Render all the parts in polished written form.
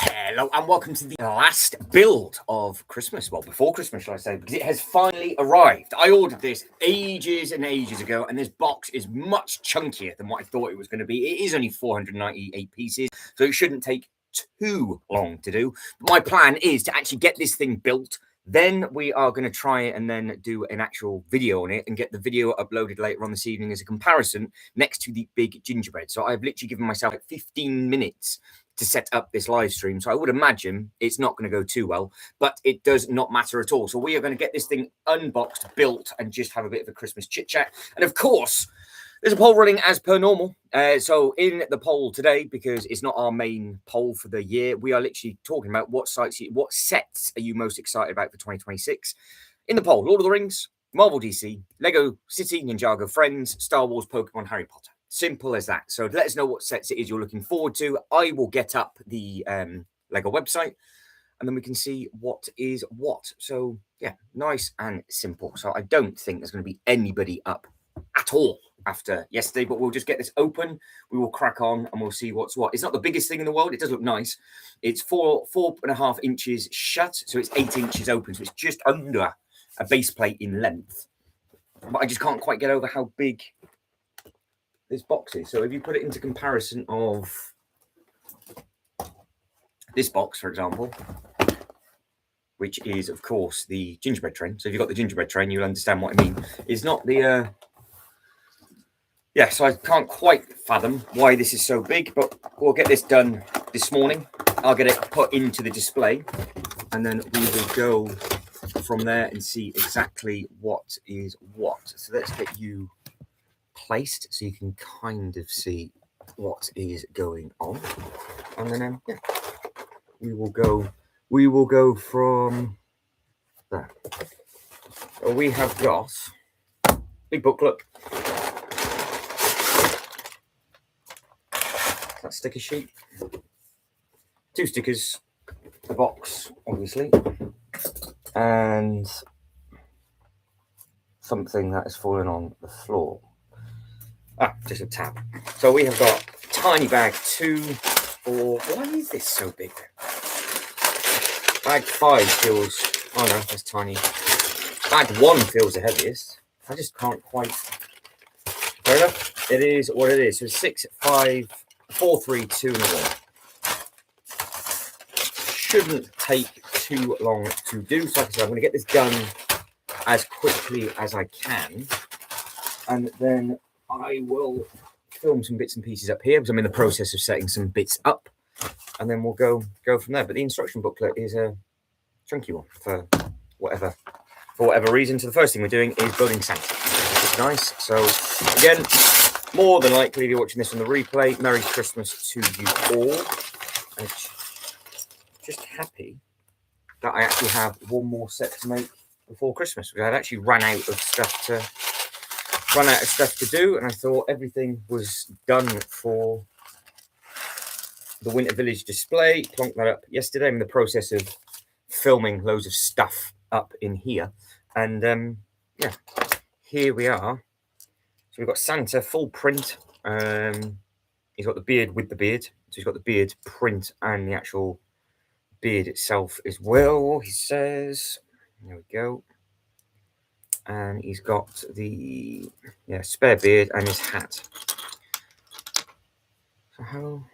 Hello and welcome to the last build of Christmas. Well, before Christmas, shall I say, because it has finally arrived. I ordered this ages and ages ago, and this box is much chunkier than what I thought it was going to be. It is only 498 pieces, so it shouldn't take too long to do. But my plan is to actually get this thing built. Then we are going to try it and then do an actual video on it and get the video uploaded later on this evening as a comparison next to the big gingerbread. So I've literally given myself like 15 minutes to set up this live stream. So I would imagine it's not going to go too well, but it does not matter at all. So we are going to get this thing unboxed, built, and just have a bit of a Christmas chit chat. And of course, there's a poll running as per normal. So in the poll today, because it's not our main poll for the year, we are literally talking about what sets are you most excited about for 2026? In the poll, Lord of the Rings, Marvel DC, Lego City, Ninjago Friends, Star Wars, Pokemon, Harry Potter. Simple as that. So let us know what sets it is you're looking forward to. I will get up the Lego website and then we can see what is what. So yeah, nice and simple. So I don't think there's going to be anybody up at all after yesterday, but we'll just get this open. We will crack on and we'll see what's what. It's not the biggest thing in the world. It does look nice. It's 4.5 inches shut. So it's 8 inches open. So it's just under a base plate in length. But I just can't quite get over how big this box is. So if you put it into comparison of this box, for example, which is of course the gingerbread train. So if you've got the gingerbread train, you'll understand what I mean. It's not the so I can't quite fathom why this is so big, but we'll get this done this morning. I'll get it put into the display and then we will go from there and see exactly what is what. So let's get you placed so you can kind of see what is going on, and then we will go from there. So we have got big booklet, that sticker sheet, 2 stickers, a box obviously, and something that has fallen on the floor. Just a tab. So we have got tiny bag 2 for, why is this so big? Bag 5 feels, oh no, that's tiny. Bag 1 feels the heaviest. I just can't quite. Fair enough. It is what it is. So 6, 5, 4, 3, 2, and 1. Shouldn't take too long to do. So like I said, I'm going to get this done as quickly as I can, and then I will film some bits and pieces up here because I'm in the process of setting some bits up, and then we'll go from there. But the instruction booklet is a chunky one for whatever reason. So the first thing we're doing is building Santa, which is nice. So again, more than likely, if you're watching this on the replay, Merry Christmas to you all. I'm just happy that I actually have one more set to make before Christmas, because I'd actually run out of stuff to do, and I thought everything was done for the Winter Village display. Plonked that up yesterday. I'm in the process of filming loads of stuff up in here, and here we are. So we've got Santa full print. He's got the beard with the beard, so he's got the beard print and the actual beard itself as well, he says. There we go. And he's got the spare beard and his hat. So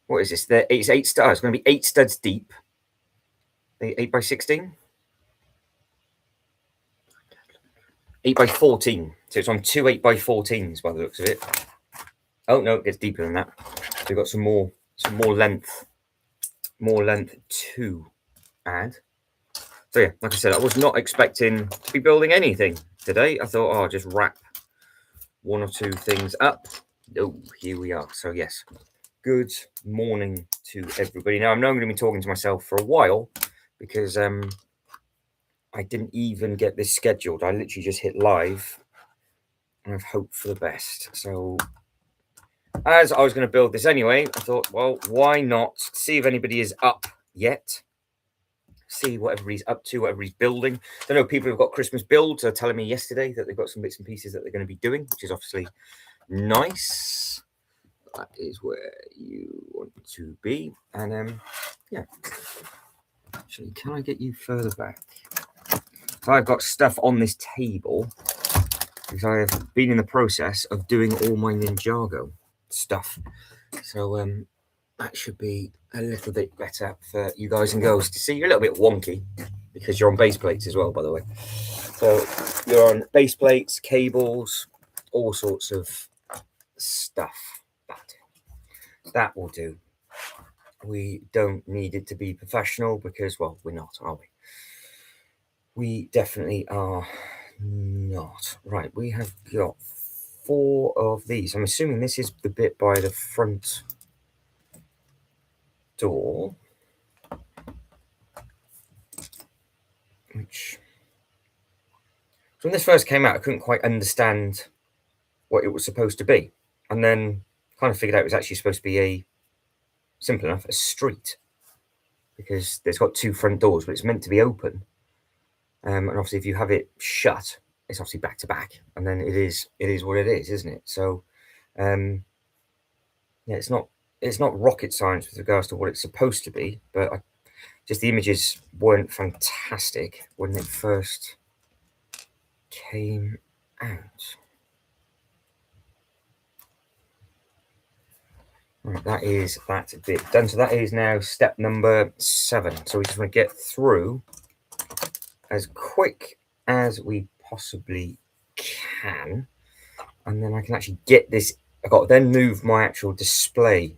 what is this? It's 8 studs. It's going to be 8 studs deep. 8 by 16. 8 by 14. So it's on 2 8 by 14s by the looks of it. Oh no, it gets deeper than that. So we've got some more length to add. So yeah, like I said, I was not expecting to be building anything today. I thought, I'll just wrap 1 or 2 things up. Oh, here we are. So yes, good morning to everybody. Now, I know I'm going to be talking to myself for a while because I didn't even get this scheduled. I literally just hit live and I've hoped for the best. So as I was going to build this anyway, I thought, well, why not see if anybody is up yet? See what everybody's up to, what everybody's building. I know people who've got Christmas builds are telling me yesterday that they've got some bits and pieces that they're going to be doing, which is obviously nice. That is where you want to be. And Yeah. Actually, can I get you further back? So I've got stuff on this table because I have been in the process of doing all my Ninjago stuff. So that should be a little bit better for you guys and girls to see. You're a little bit wonky because you're on base plates as well, by the way. So you're on base plates, cables, all sorts of stuff. That will do. We don't need it to be professional because, well, we're not, are we? We definitely are not. Right, we have got 4 of these. I'm assuming this is the bit by the front door, which, so when this first came out, I couldn't quite understand what it was supposed to be, and then kind of figured out it was actually supposed to be a, simple enough, a street, because there's got 2 front doors, but it's meant to be open. And obviously, if you have it shut, it's obviously back to back, and then it is what it is, isn't it? So, yeah, it's not rocket science with regards to what it's supposed to be, but just the images weren't fantastic when it first came out. Right, that is that bit done. So that is now step number 7. So we just want to get through as quick as we possibly can, and then I can actually get this. I've got to then move my actual display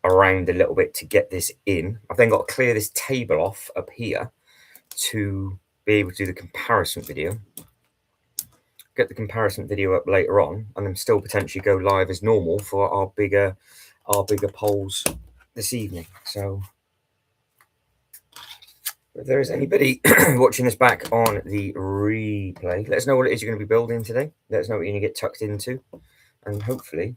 around a little bit to get this in. I've then got to clear this table off up here to be able to do the comparison video. Get the comparison video up later on, and then still potentially go live as normal for our bigger polls this evening. So if there is anybody watching this back on the replay, let us know what it is you're going to be building today. Let us know what you're going to get tucked into, and hopefully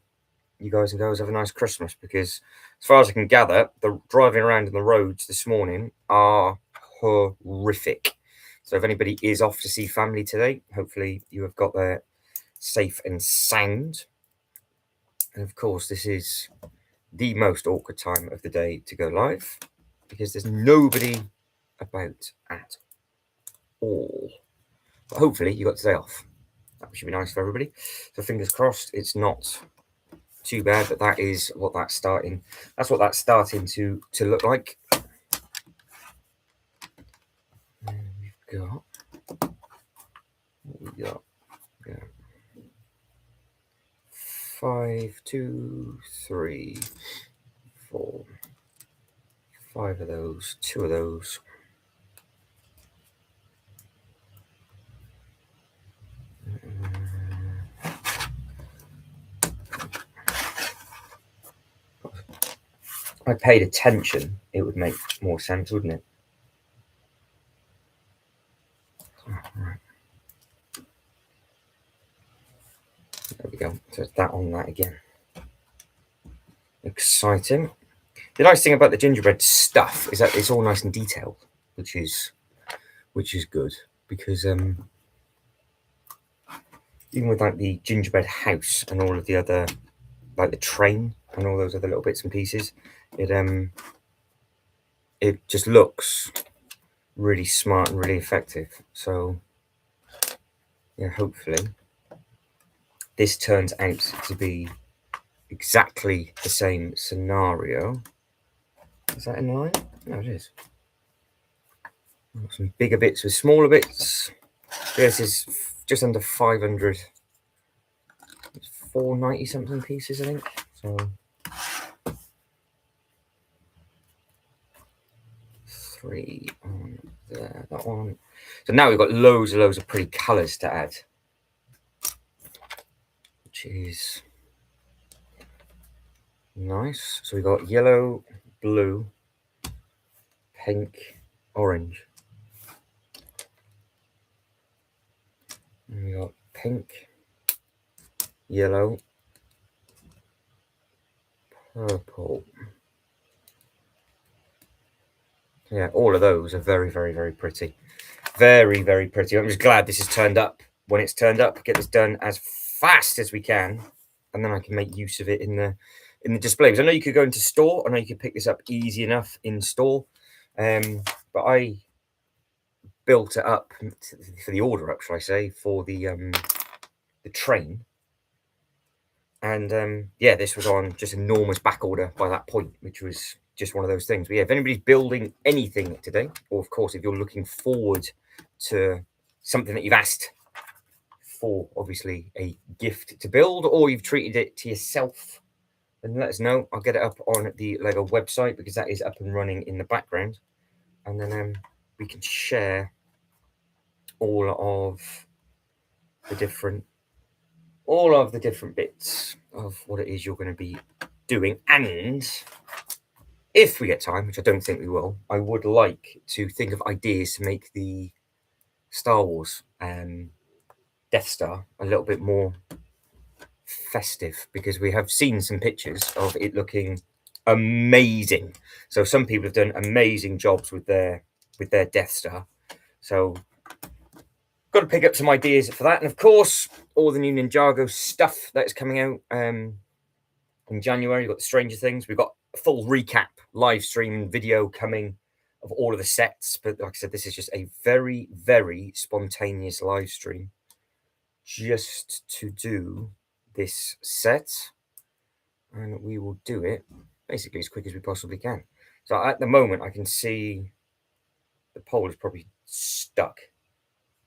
you guys and girls have a nice Christmas, because as far as I can gather, the driving around on the roads this morning are horrific. So if anybody is off to see family today, hopefully you have got there safe and sound. And of course, this is the most awkward time of the day to go live, because there's nobody about at all. But hopefully you got today off. That should be nice for everybody. So fingers crossed it's not too bad, but that is what that's starting to look like. And we've got what we got. 5, 2, 3, 4, 5 of those, 2 of those. If I paid attention, it would make more sense, wouldn't it? Right. There we go. So it's that on that again. Exciting. The nice thing about the gingerbread stuff is that it's all nice and detailed, which is good, because even with like the gingerbread house and all of the other, like the train and all those other little bits and pieces, it just looks really smart and really effective. So yeah, hopefully this turns out to be exactly the same scenario. Is that in line? No, it is. Some bigger bits with smaller bits. This is just under 500. It's 490 something pieces, I think. So 3 on there, that one. So now we've got loads of pretty colours to add, which is nice. So we've got yellow, blue, pink, orange. And we got pink, yellow, purple. Yeah, all of those are very, very, very pretty. Very, very pretty. I'm just glad this has turned up when it's turned up. Get this done as fast as we can, and then I can make use of it in the in the displays. I know you could go into store. I know you could pick this up easy enough in store, but I built it up for the order up, shall I say, for the train. And yeah, this was on just enormous back order by that point, which was just one of those things. But yeah, if anybody's building anything today, or of course, if you're looking forward to something that you've asked for, obviously a gift to build, or you've treated it to yourself, then let us know. I'll get it up on the Lego website because that is up and running in the background. And then we can share all of the different bits of what it is you're going to be doing. And if we get time, which I don't think we will, I would like to think of ideas to make the Star Wars Death Star a little bit more festive, because we have seen some pictures of it looking amazing. So some people have done amazing jobs with their Death Star. So got to pick up some ideas for that. And of course, all the new Ninjago stuff that's coming out in January. You've got the Stranger Things. We've got a full recap live stream video coming of all of the sets. But like I said, this is just a very, very spontaneous live stream just to do this set. And we will do it basically as quick as we possibly can. So at the moment, I can see the poll is probably stuck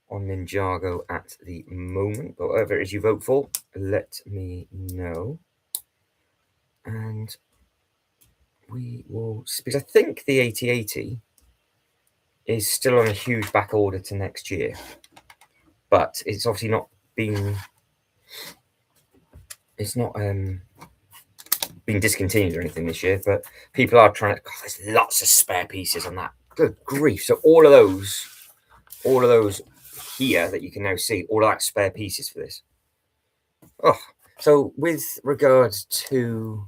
on Ninjago at the moment, but whatever it is you vote for, let me know. And we will, because I think the 8080 is still on a huge back order to next year, but it's obviously not been, it's not been discontinued or anything this year, but people are trying to, God, there's lots of spare pieces on that. Good grief. So all of those here that you can now see, all of that spare pieces for this. Oh, so with regards to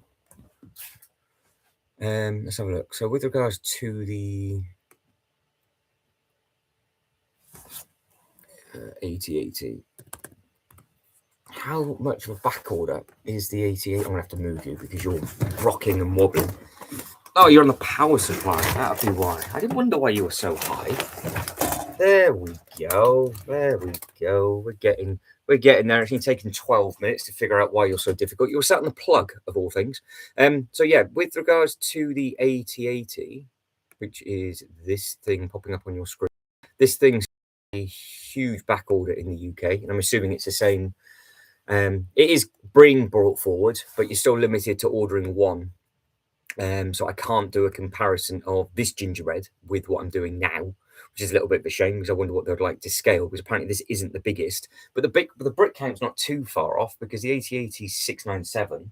let's have a look. So with regards to the 8080, how much of a back order is the 88? I'm gonna have to move you because you're rocking and wobbling. Oh, you're on the power supply. That'll be why. I didn't wonder why you were so high. There we go. There we go. We're getting there. It's only taken 12 minutes to figure out why you're so difficult. You were sat on the plug of all things. So yeah, with regards to the 8080, which is this thing popping up on your screen, this thing's a huge back order in the UK, and I'm assuming it's the same. It is being brought forward, but you're still limited to ordering one. So I can't do a comparison of this gingerbread with what I'm doing now, which is a little bit of a shame because I wonder what they'd like to scale, because apparently this isn't the biggest. But the brick count's not too far off, because the 8080 is 697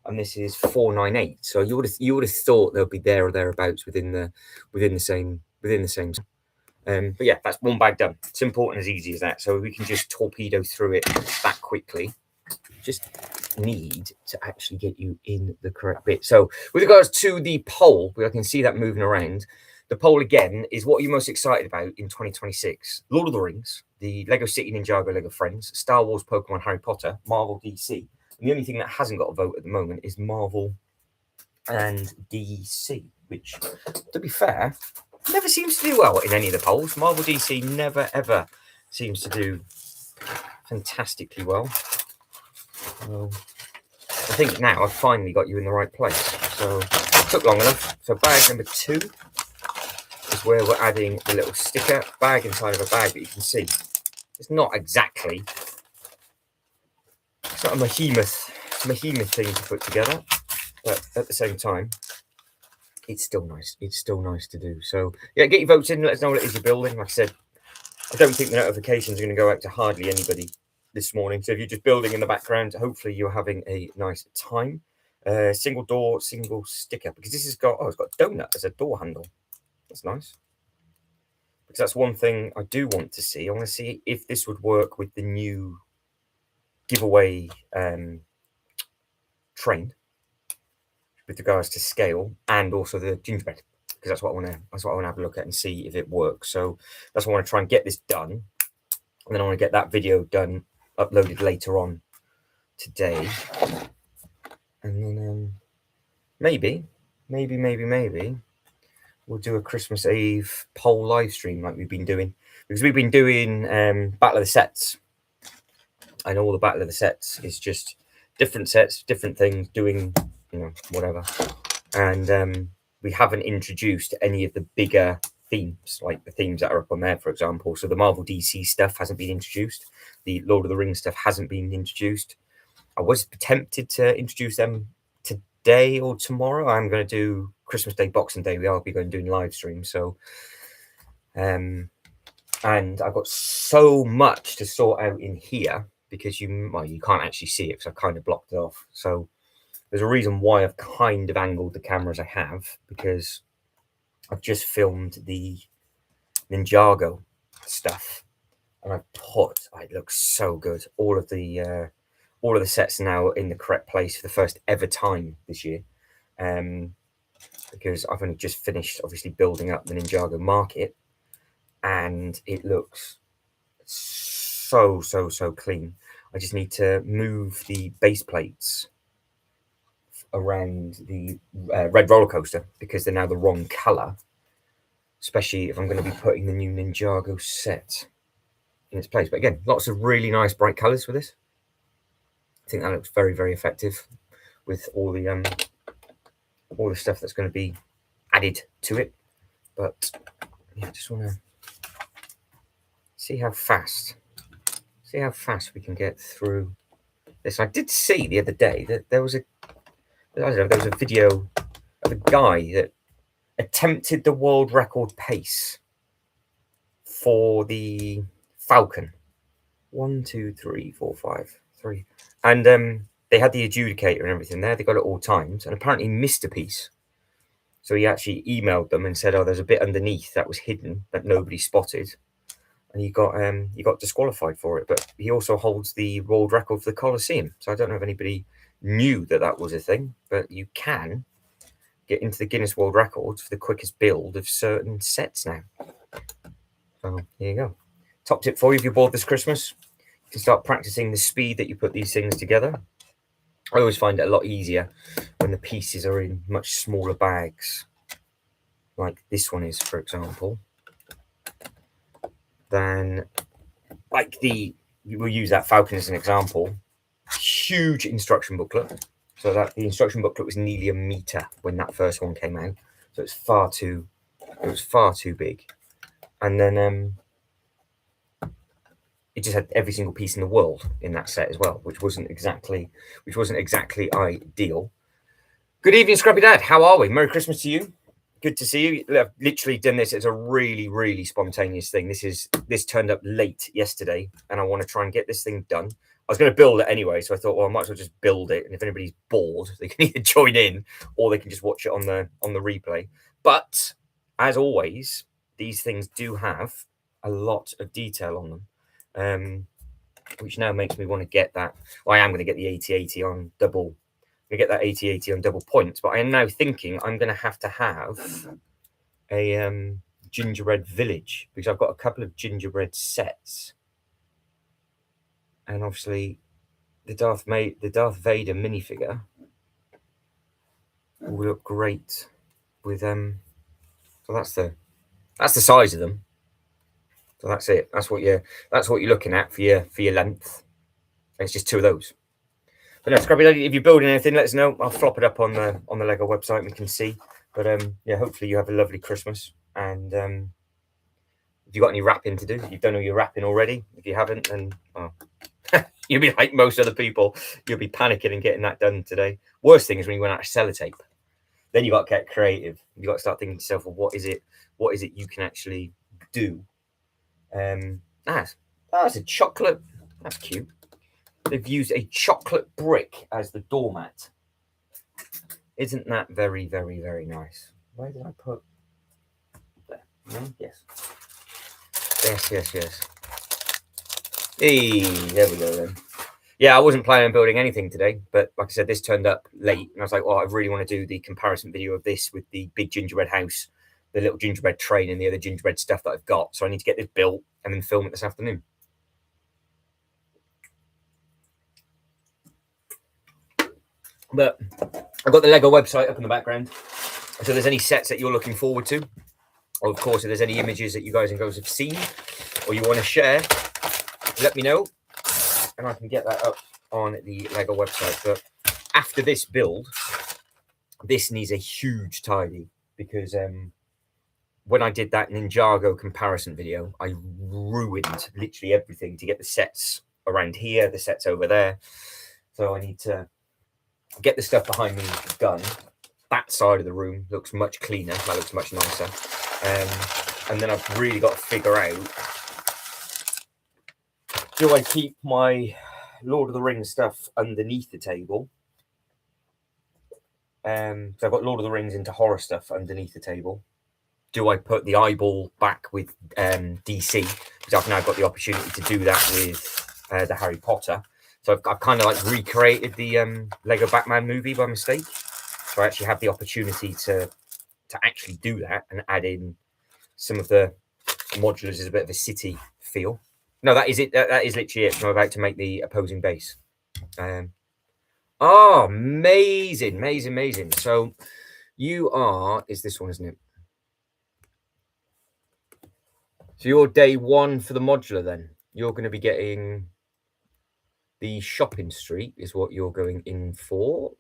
and this is 498. So you would have thought they'll be there or thereabouts within the same. But yeah, that's one bag done. It's important, as easy as that. So we can just torpedo through it that quickly. Just need to actually get you in the correct bit. So with regards to the poll, I can see that moving around. The poll again is, what are you most excited about in 2026? Lord of the Rings, the Lego City Ninjago Lego Friends, Star Wars, Pokemon, Harry Potter, Marvel, DC. And the only thing that hasn't got a vote at the moment is Marvel and DC, which, to be fair, never seems to do well in any of the polls. Marvel, DC never ever seems to do fantastically well. Well, I think now I've finally got you in the right place. So it took long enough. So bag number 2 is where we're adding the little sticker bag inside of a bag that you can see. It's not exactly, it's not a behemoth thing to put together, but at the same time, it's still nice. It's still nice to do. So yeah, get your votes in. Let us know what it is you're building. Like I said, I don't think the notifications are going to go out to hardly anybody this morning. So if you're just building in the background, hopefully you're having a nice time. Single door, single sticker, because this has got, it's got a donut as a door handle. That's nice. Because that's one thing I do want to see. I want to see if this would work with the new giveaway train with regards to scale, and also the gingerbread, because that's what I want to have a look at and see if it works. So that's why I want to try and get this done, and then I want to get that video done, uploaded later on today, and then maybe we'll do a Christmas Eve poll live stream like we've been doing, because we've been doing Battle of the Sets, and all the Battle of the Sets is just different sets, different things, doing whatever, and we haven't introduced any of the bigger themes, like the themes that are up on there, for example. So the Marvel DC stuff hasn't been introduced, the Lord of the Rings stuff hasn't been introduced. I was tempted to introduce them today or tomorrow. I'm going to do Christmas Day, Boxing Day. We are going doing live streams. So, and I've got so much to sort out in here because you can't actually see it because I've kind of blocked it off. So there's a reason why I've kind of angled the camera as I have, because I've just filmed the Ninjago stuff, and it looks so good. All of the sets are now in the correct place for the first ever time this year, because I've only just finished, obviously, building up the Ninjago market, and it looks so clean. I just need to move the base plates around the red roller coaster because they're now the wrong color, especially if I'm going to be putting the new Ninjago set in its place. But again, lots of really nice bright colors for this. I think that looks very effective with all the stuff that's going to be added to it. But yeah, I just want to see how fast we can get through this. I did see the other day that there was a video of a guy that attempted the world record pace for the Falcon. 1, 2, 3, 4, 5, 3, and they had the adjudicator and everything there. They got it all timed, and apparently missed a piece. So he actually emailed them and said, "Oh, there's a bit underneath that was hidden that nobody spotted," and he got disqualified for it. But he also holds the world record for the Colosseum. So I don't know if anybody knew that was a thing, but you can get into the Guinness World Records for the quickest build of certain sets now. So here you go. Top tip for you if you're bored this Christmas: you can start practicing the speed that you put these things together. I always find it a lot easier when the pieces are in much smaller bags, like this one is, for example, than we'll use that Falcon as an example. Huge instruction booklet. So that the instruction booklet was nearly a meter when that first one came out. So it was far too big. And then it just had every single piece in the world in that set as well, which wasn't exactly ideal. Good evening, Scrappy Dad. How are we? Merry Christmas to you. Good to see you. I've literally done this as a really spontaneous thing. This turned up late yesterday, and I want to try and get this thing done. I was going to build it anyway, so I thought, well, I might as well just build it. And if anybody's bored, they can either join in or they can just watch it on the replay. But as always, these things do have a lot of detail on them, which now makes me want to get that. Well, I am going to get the 8080 on double. Get that 8080 on double points, but I am now thinking I'm going to have a gingerbread village, because I've got a couple of gingerbread sets, and obviously the Darth Vader minifigure will look great with so that's the size of them. So that's it. That's what you're looking at for your length. And it's just two of those. But no, Scrappy Lady, if you're building anything, let us know. I'll flop it up on the Lego website and we can see. But yeah, hopefully you have a lovely Christmas. And if you've got any wrapping to do, you've done all your wrapping already. If you haven't, then you'll be like most other people. You'll be panicking and getting that done today. Worst thing is when you run out of sellotape. Then you got to get creative. You got to start thinking to yourself, well, what is it you can actually do? That's a chocolate. That's cute. They've used a chocolate brick as the doormat. Isn't that very nice? Where did I put there? No? Yes. Hey, there we go then. Yeah, I wasn't planning on building anything today, but like I said, this turned up late, and I was like, well, I really want to do the comparison video of this with the big gingerbread house, the little gingerbread train, and the other gingerbread stuff that I've got. So I need to get this built and then film it this afternoon. But I've got the Lego website up in the background. So if there's any sets that you're looking forward to, or of course, if there's any images that you guys and girls have seen or you want to share, let me know and I can get that up on the Lego website. But after this build, this needs a huge tidy because when I did that Ninjago comparison video, I ruined literally everything to get the sets around here, the sets over there. So I need to get the stuff behind me done. That side of the room looks much cleaner. That looks much nicer. And then I've really got to figure out, do I keep my Lord of the Rings stuff underneath the table? So I've got Lord of the Rings into horror stuff underneath the table. Do I put the eyeball back with DC? Because I've now got the opportunity to do that with the Harry Potter. So I've kind of like recreated the Lego Batman movie by mistake. So I actually have the opportunity to actually do that and add in some of the modulars as a bit of a city feel. No, that is it. That is literally it. I'm about to make the opposing base. Oh, amazing, amazing, amazing. So you are, is this one, isn't it? So you're day one for the modular then. You're going to be getting the shopping street is what you're going in for.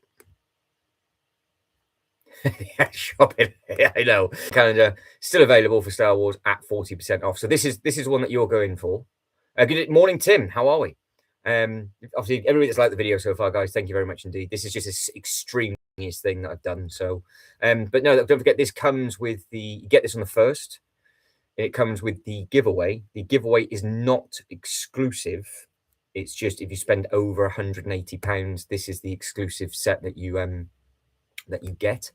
Yeah, shopping. Yeah, I know. Calendar still available for Star Wars at 40% off. So this is one that you're going for. Good morning, Tim. How are we? Obviously, everybody that's liked the video so far, guys, thank you very much indeed. This is just an extreme thing that I've done. So, but no, don't forget this comes with you get this on the first. It comes with the giveaway. The giveaway is not exclusive. It's just if you spend over £180, this is the exclusive set that you get.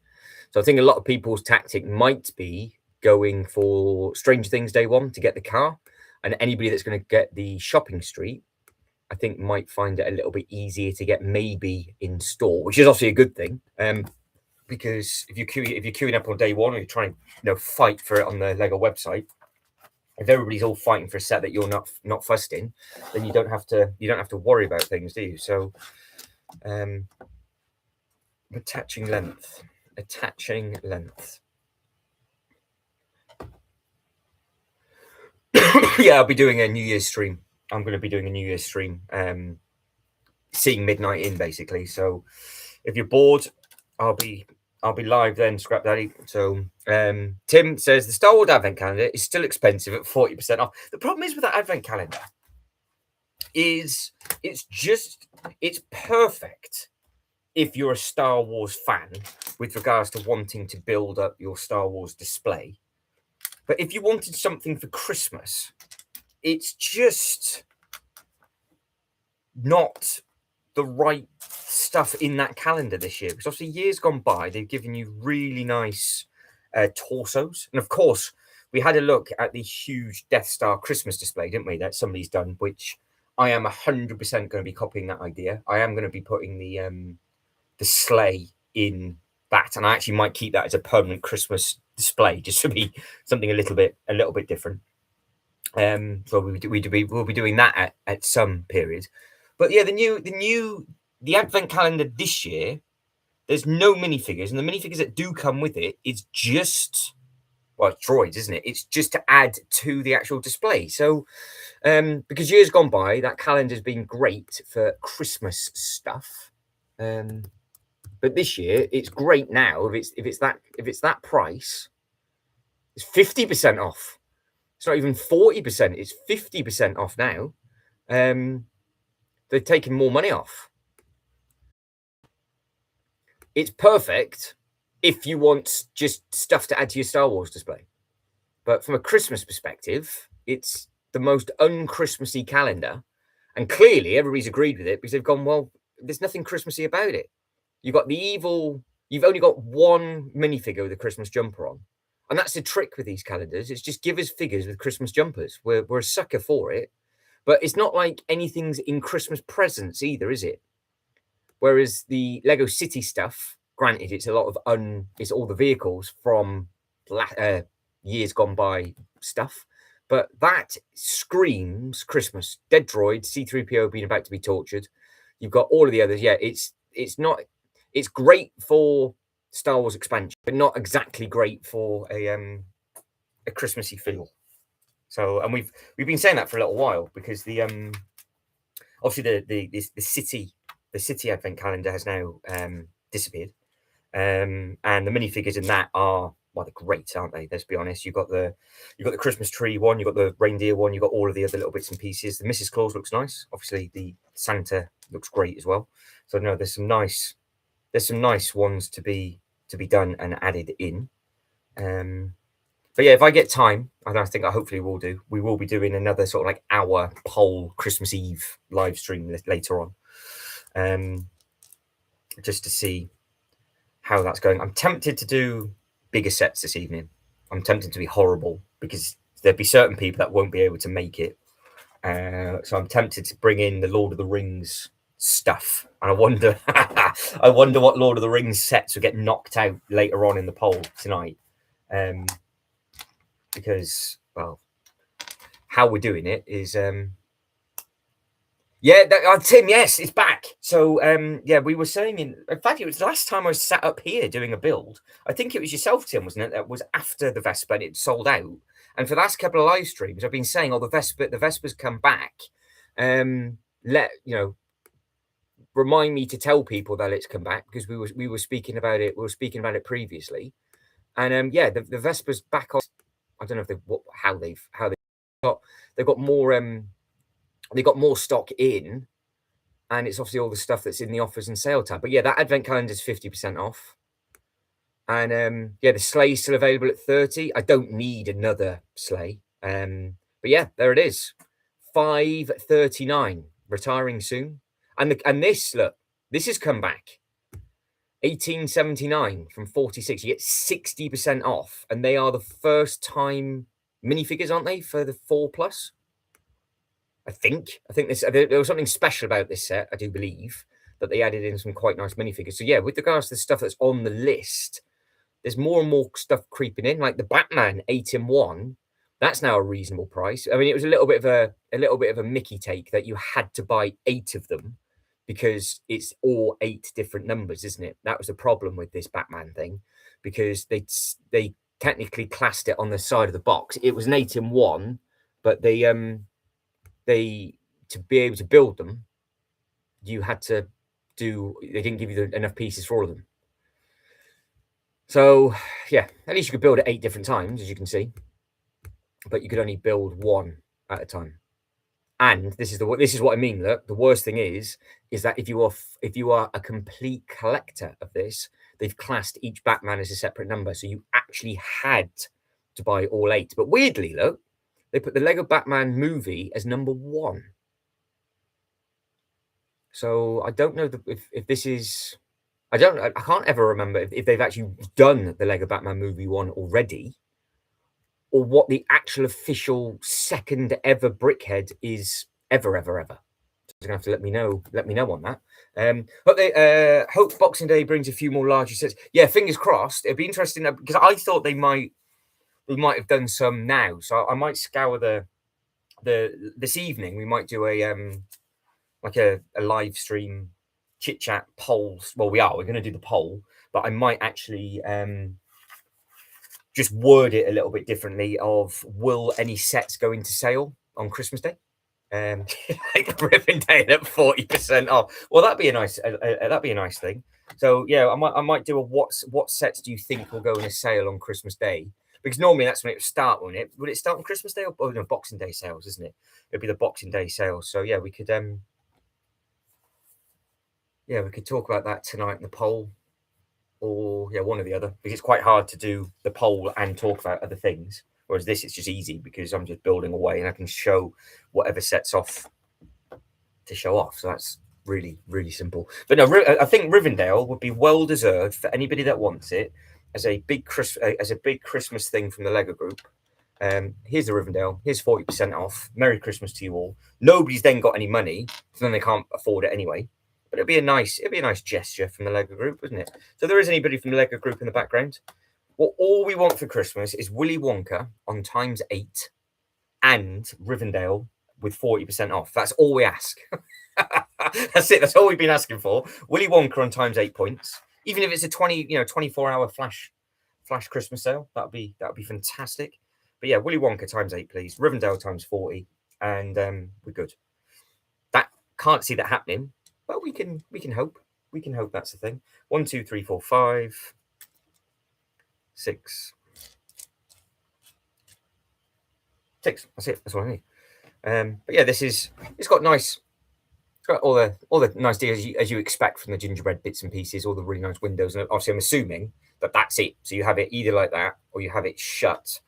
So I think a lot of people's tactic might be going for Stranger Things day one to get the car, and anybody that's going to get the shopping street, I think might find it a little bit easier to get maybe in store, which is obviously a good thing. Because if you're queuing up on day one, or you're trying to fight for it on the Lego website, if everybody's all fighting for a set that you're not fussed in, then you don't have to worry about things, do you? So, attaching length. Yeah, I'll be doing a New Year's stream. I'm going to be doing a New Year's stream, seeing midnight in basically. So if you're bored, I'll be live then, Scrap Daddy. So Tim says the Star Wars Advent Calendar is still expensive at 40% off. The problem is with that Advent Calendar is it's perfect if you're a Star Wars fan with regards to wanting to build up your Star Wars display. But if you wanted something for Christmas, it's just not the right stuff in that calendar this year. Because obviously years gone by, they've given you really nice torsos. And of course, we had a look at the huge Death Star Christmas display, didn't we? That somebody's done, which I am 100% going to be copying that idea. I am going to be putting the sleigh in that, and I actually might keep that as a permanent Christmas display, just to be something a little bit different. So we'll be doing that at some period. But yeah, the Advent Calendar this year, there's no minifigures, and the minifigures that do come with it, it's just, well, it's droids, isn't it? It's just to add to the actual display. So because years gone by, that calendar's been great for Christmas stuff. But this year, it's great now. If it's that price, it's 50% off. It's not even 40%. It's 50% off now. They're taking more money off. It's perfect if you want just stuff to add to your Star Wars display. But from a Christmas perspective, it's the most un-Christmassy calendar. And clearly, everybody's agreed with it because they've gone, well, there's nothing Christmassy about it. You've got you've only got one minifigure with a Christmas jumper on. And that's the trick with these calendars. It's just give us figures with Christmas jumpers. We're a sucker for it. But it's not like anything's in Christmas presents either, is it? Whereas the Lego City stuff, granted, it's a lot of it's all the vehicles from years gone by stuff. But that screams Christmas. Dead Droid, C-3PO being about to be tortured. You've got all of the others. Yeah, it's not. it's great for Star Wars expansion, but not exactly great for a Christmassy feel. So, and we've been saying that for a little while because the obviously the city advent calendar has now disappeared, and the minifigures in that are, well, they're great, aren't they? Let's be honest. You've got the Christmas tree one, you've got the reindeer one, you've got all of the other little bits and pieces. The Mrs. Claus looks nice. Obviously, the Santa looks great as well. So no, there's some nice ones to be done and added in. But yeah, if I get time, and I think I hopefully will do, we will be doing another sort of like hour poll Christmas Eve live stream later on, just to see how that's going. I'm tempted to do bigger sets this evening. I'm tempted to be horrible because there'd be certain people that won't be able to make it. So I'm tempted to bring in the Lord of the Rings stuff, and I wonder, I wonder what Lord of the Rings sets will get knocked out later on in the poll tonight. Because, well, how we're doing it is, Tim, yes, it's back. So, yeah, we were saying in fact, it was the last time I was sat up here doing a build. I think it was yourself, Tim, wasn't it? That was after the Vespa and it sold out. And for the last couple of live streams, I've been saying, oh, the Vespa's come back. Remind me to tell people that it's come back because we were speaking about it. We were speaking about it previously. And yeah, the Vespa's back on. I don't know if they've got more stock in, and it's obviously all the stuff that's in the offers and sale tab. But yeah, that advent calendar is 50% off, and yeah, the sleigh's still available at 30. I don't need another sleigh, but yeah, there it is, 539, retiring soon, and this has come back. 1879 from 46, you get 60% off, and they are the first time minifigures, aren't they, for the 4+? I think there was something special about this set, I do believe, that they added in some quite nice minifigures. So yeah, with regards to the stuff that's on the list, there's more and more stuff creeping in, like the Batman 8-in-1. That's now a reasonable price. I mean, it was a little bit of a Mickey take that you had to buy 8 of them because it's all 8 different numbers, isn't it? That was the problem with this Batman thing, because they technically classed it on the side of the box. It was an 8-in-1, but they to be able to build them, you had to they didn't give you enough pieces for all of them. So yeah, at least you could build it 8 different times, as you can see, but you could only build 1 at a time. And this is what I mean. Look, the worst thing is that if you are a complete collector of this, they've classed each Batman as a separate number, so you actually had to buy all 8. But weirdly, look, they put the Lego Batman movie as number 1. So I don't know if this is. I can't ever remember if they've actually done the Lego Batman movie 1 already, or what the actual official second ever Brickhead is ever. You're gonna have to let me know on that. But they hope Boxing Day brings a few more larger sets. Yeah, fingers crossed. It'd be interesting because I thought they might have done some now. So I might scour this evening. We might do a like a live stream chit chat polls. Well, we're going to do the poll, but I might actually just word it a little bit differently. Of will any sets go into sale on Christmas Day? Like Rivendell at 40% off. Well, that'd be a nice thing. So yeah, I might do a what sets do you think will go in a sale on Christmas Day? Because normally that's when it would start, wouldn't it? Would it start on Christmas Day or no, Boxing Day sales, isn't it? It'd be the Boxing Day sales. So yeah, we could talk about that tonight in the poll, or yeah, one or the other, because it's quite hard to do the poll and talk about other things. Whereas this, it's just easy because I'm just building away and I can show whatever sets off to show off. So that's really, really simple. But no, I think Rivendell would be well deserved for anybody that wants it as a big Christmas thing from the Lego Group. Here's the Rivendell. Here's 40% off. Merry Christmas to you all. Nobody's then got any money, so then they can't afford it anyway. But it'd be a nice gesture from the Lego Group, wouldn't it? So there is anybody from the Lego Group in the background. Well, all we want for Christmas is Willy Wonka on ×8 and Rivendell with 40% off. That's all we ask. That's it. That's all we've been asking for. Willy Wonka on times 8 points. Even if it's a 24-hour flash Christmas sale, that'd be fantastic. But yeah, Willy Wonka times 8, please. Rivendell times 40, and we're good. That can't see that happening, but we can hope. We can hope that's the thing. 1, 2, 3, 4, 5, 6. 6. That's it. That's all I need. But yeah, it's got nice. It's got all the nice deals as you expect from the gingerbread bits and pieces. All the really nice windows, and obviously I'm assuming that that's it. So you have it either like that, or you have it shut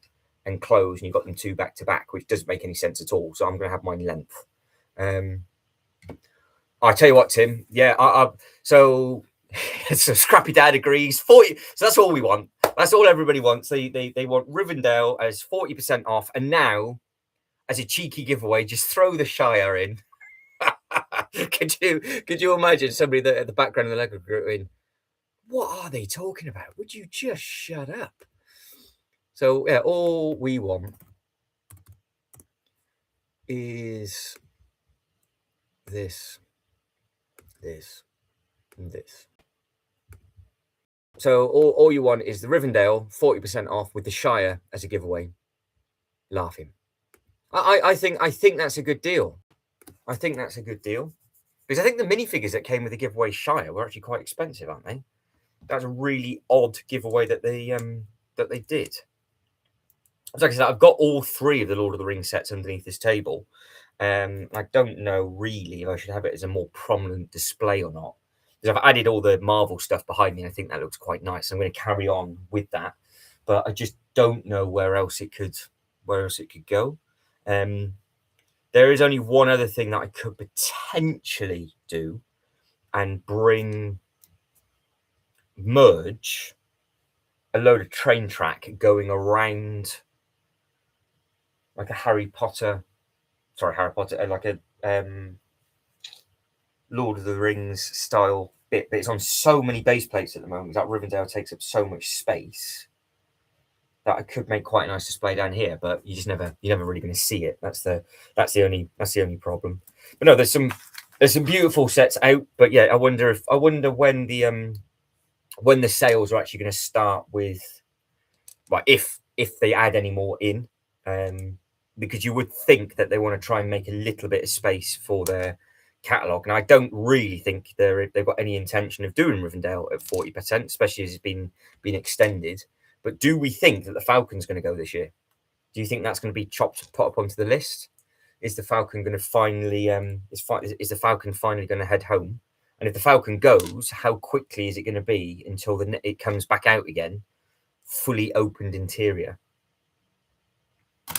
and closed, and you've got them two back to back, which doesn't make any sense at all. So I'm going to have mine length. I tell you what, Tim. Yeah, so Scrappy Dad agrees. 40. So that's all we want. That's all everybody wants. They want Rivendell as 40% off, and now, as a cheeky giveaway, just throw the Shire in. Could you imagine somebody that at the background of the Lego group in? What are they talking about? Would you just shut up? So yeah, all we want is this, and this. So all you want is the Rivendell 40% off with the Shire as a giveaway. Laughing. I think that's a good deal. I think that's a good deal. Because I think the minifigures that came with the giveaway Shire were actually quite expensive, aren't they? That was a really odd giveaway that they did. Like I said, I've got all 3 of the Lord of the Rings sets underneath this table. I don't know really if I should have it as a more prominent display or not. Because I've added all the Marvel stuff behind me, and I think that looks quite nice. I'm going to carry on with that, but I just don't know where else it could go. There is only one other thing that I could potentially do, and merge a load of train track going around like a Harry Potter, like a Lord of the Rings style bit, but it's on so many base plates at the moment. That Rivendell takes up so much space that I could make quite a nice display down here, but you're never really going to see it. That's the only problem. But no, there's some beautiful sets out. But yeah, I wonder when the sales are actually going to start with, well, if they add any more in, because you would think that they want to try and make a little bit of space for their catalogue. And I don't really think they've got any intention of doing Rivendell at 40%, especially as it's been extended. But do we think that the Falcon's going to go this year? Do you think that's going to be put up onto the list? Is the Falcon going to finally is the Falcon finally going to head home? And if the Falcon goes, how quickly is it going to be until it comes back out again, fully opened interior?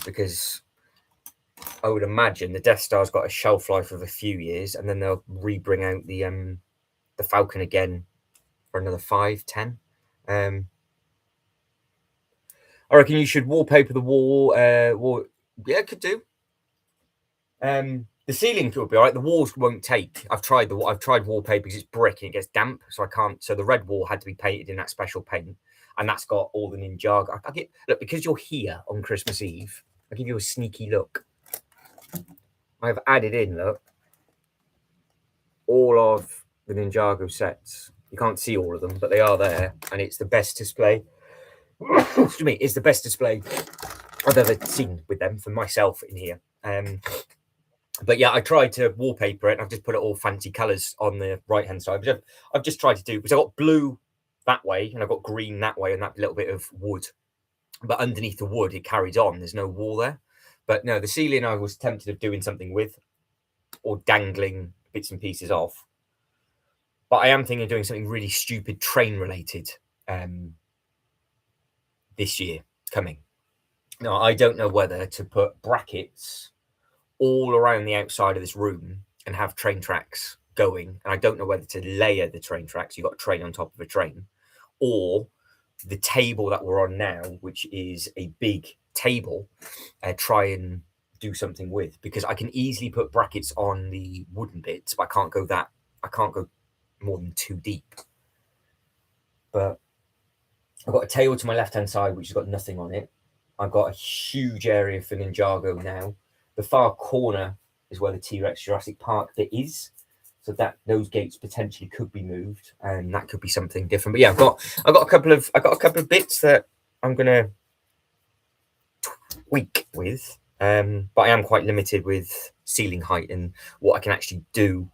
Because I would imagine the Death Star's got a shelf life of a few years, and then they'll bring out the Falcon again for another 5, 10. I reckon you should wallpaper the wall. Yeah, could do. The ceiling could be all right. The walls won't take. I've tried wallpaper because it's brick and it gets damp, so I can't. So the red wall had to be painted in that special paint, and that's got all the Ninjago. Look, because you're here on Christmas Eve, I'll give you a sneaky look. I've added in, look, all of the Ninjago sets. You can't see all of them, but they are there, and it's the best display. Excuse me, it's the best display I've ever seen with them for myself in here. But yeah, I tried to wallpaper it, and I've just put it all fancy colours on the right hand side. But I've just tried to do, because I've got blue that way, and I've got green that way, and that little bit of wood. But underneath the wood, it carries on. There's no wall there. But no, the ceiling I was tempted of doing something with, or dangling bits and pieces off. But I am thinking of doing something really stupid train related this year coming. Now, I don't know whether to put brackets all around the outside of this room and have train tracks going. And I don't know whether to layer the train tracks. You've got a train on top of a train, or the table that we're on now, which is a big table, try and do something with, because I can easily put brackets on the wooden bits, but I can't go more than 2 deep. But I've got a table to my left hand side which has got nothing on it. I've got a huge area for Ninjago now, The far corner is where the T-Rex Jurassic Park bit is. So that those gates potentially could be moved, and that could be something different. But yeah, I've got a couple of bits that I'm gonna tweak with. But I am quite limited with ceiling height and what I can actually do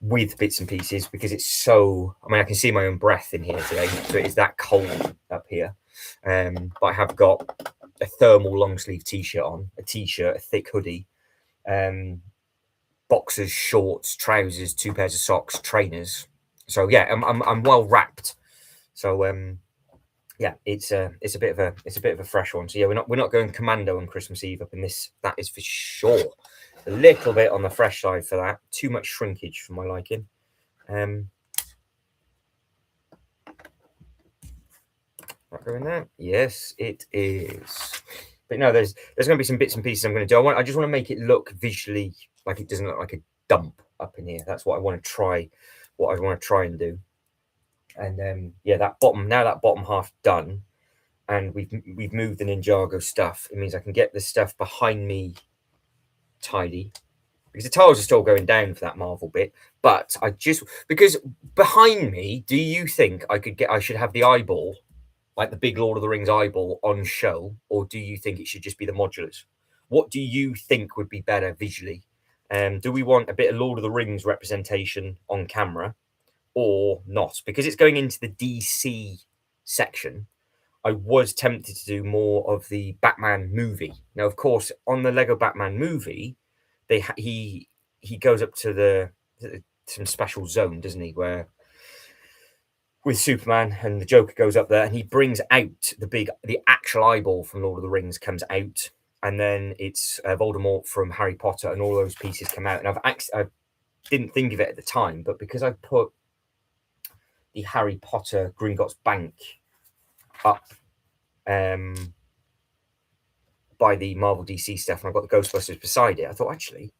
with bits and pieces because it's so. I mean, I can see my own breath in here today, so it is that cold up here. But I have got a thermal long sleeve t-shirt on, a t-shirt, a thick hoodie, boxers, shorts, trousers, 2 pairs of socks, trainers. So yeah, I'm well wrapped. So yeah, it's a bit of a fresh one. So yeah, we're not going commando on Christmas Eve up in this. That is for sure. A little bit on the fresh side for that. Too much shrinkage for my liking. Not going there. Yes, it is. But no, there's going to be some bits and pieces I'm going to do. I just want to make it look visually like it doesn't look like a dump up in here. That's what I want to try. What I want to try and do. And yeah, that bottom half done, and we've moved the Ninjago stuff. It means I can get the stuff behind me tidy because the tiles are still going down for that Marvel bit. But I just because behind me, do you think I should have the eyeball, like the big Lord of the Rings eyeball, on show, or do you think it should just be the modulars? What do you think would be better visually? Do we want a bit of Lord of the Rings representation on camera, or not? Because it's going into the DC section. I was tempted to do more of the Batman movie. Now, of course, on the Lego Batman movie, he goes up to some special zone, doesn't he? Where with Superman and the Joker goes up there and he brings out the actual eyeball from Lord of the Rings comes out, and then it's Voldemort from Harry Potter, and all those pieces come out. And I didn't think of it at the time, but because I put the Harry Potter Gringotts Bank up by the Marvel DC stuff, and I've got the Ghostbusters beside it, I thought actually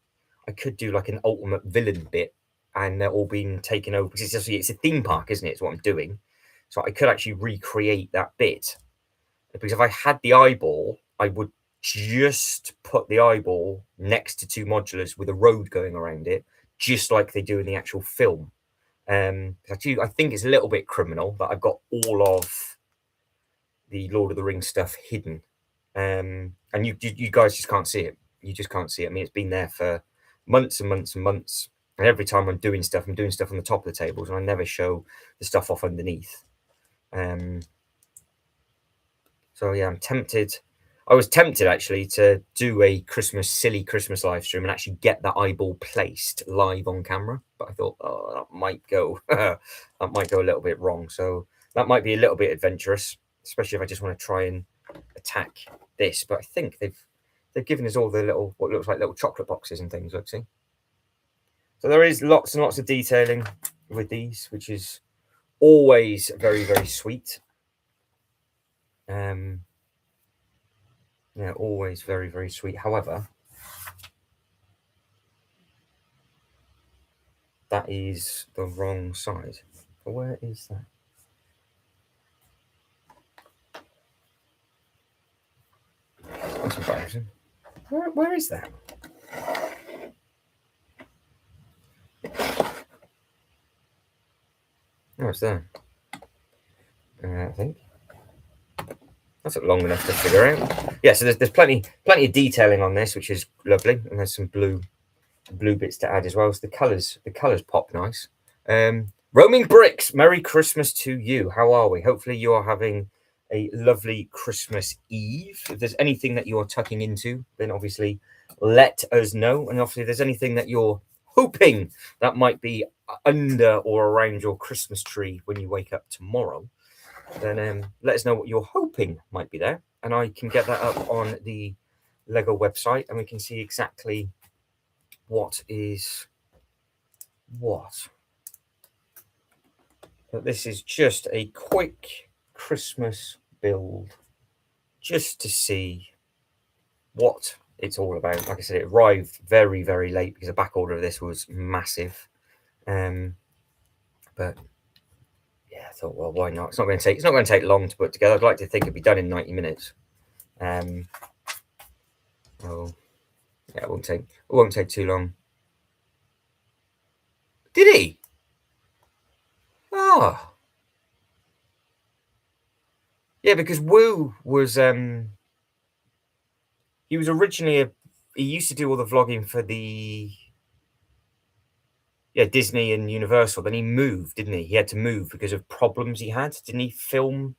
I could do like an ultimate villain bit, and they're all being taken over because it's a theme park, isn't it? It's what I'm doing. So I could actually recreate that bit. Because if I had the eyeball, I would just put the eyeball next to 2 modulars with a road going around it, just like they do in the actual film. I think it's a little bit criminal that I've got all of the Lord of the Rings stuff hidden. And you guys just can't see it. You just can't see it. I mean, it's been there for months and months and months. And every time I'm doing stuff on the top of the tables, and I never show the stuff off underneath. So yeah, I'm tempted. I was tempted actually to do a silly Christmas live stream and actually get that eyeball placed live on camera. But I thought, oh, that might go a little bit wrong. So that might be a little bit adventurous, especially if I just want to try and attack this. But I think they've given us all the little what looks like little chocolate boxes and things. Look, see. So there is lots and lots of detailing with these, which is always very, very sweet. Yeah, always very, very sweet. However, that is the wrong side. Where is that? That's embarrassing. Where is that? Oh, it's there. I think that's long enough to figure out. Yeah, so there's plenty of detailing on this, which is lovely, and there's some blue bits to add as well. So the colours pop nice. Roaming Bricks, Merry Christmas to you. How are we? Hopefully you are having a lovely Christmas Eve. If there's anything that you're tucking into, then obviously let us know. And obviously if there's anything that you're hoping that might be under or around your Christmas tree when you wake up tomorrow, then let us know what you're hoping might be there. And I can get that up on the Lego website and we can see exactly what is what. But this is just a quick Christmas build just to see what it's all about. Like I said, it arrived very, very late because the back order of this was massive. But yeah, I thought, well, why not? It's not going to take long to put together. I'd like to think it'd be done in 90 minutes. Oh, Yeah, it won't take too long. Did he? Oh, yeah, because Wu was he was originally he used to do all the vlogging for the Disney and Universal. Then he moved, didn't he? He had to move because of problems he had. Didn't he film?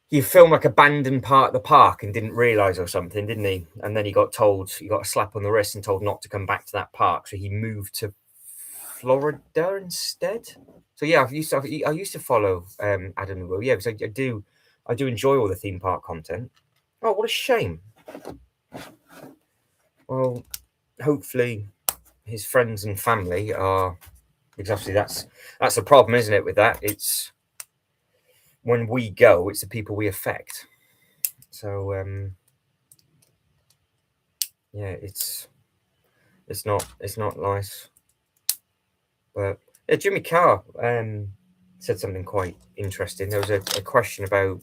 He filmed like abandoned part of the park and didn't realise or something, didn't he? And then he got a slap on the wrist and told not to come back to that park. So he moved to Florida instead. So yeah, I used to follow Adam and Will. Yeah, because I do enjoy all the theme park content. Oh, what a shame. Well, hopefully his friends and family are, because obviously that's the problem, isn't it? With that, it's when we go, it's the people we affect. So yeah, it's not nice. But yeah, Jimmy Carr said something quite interesting. There was a question about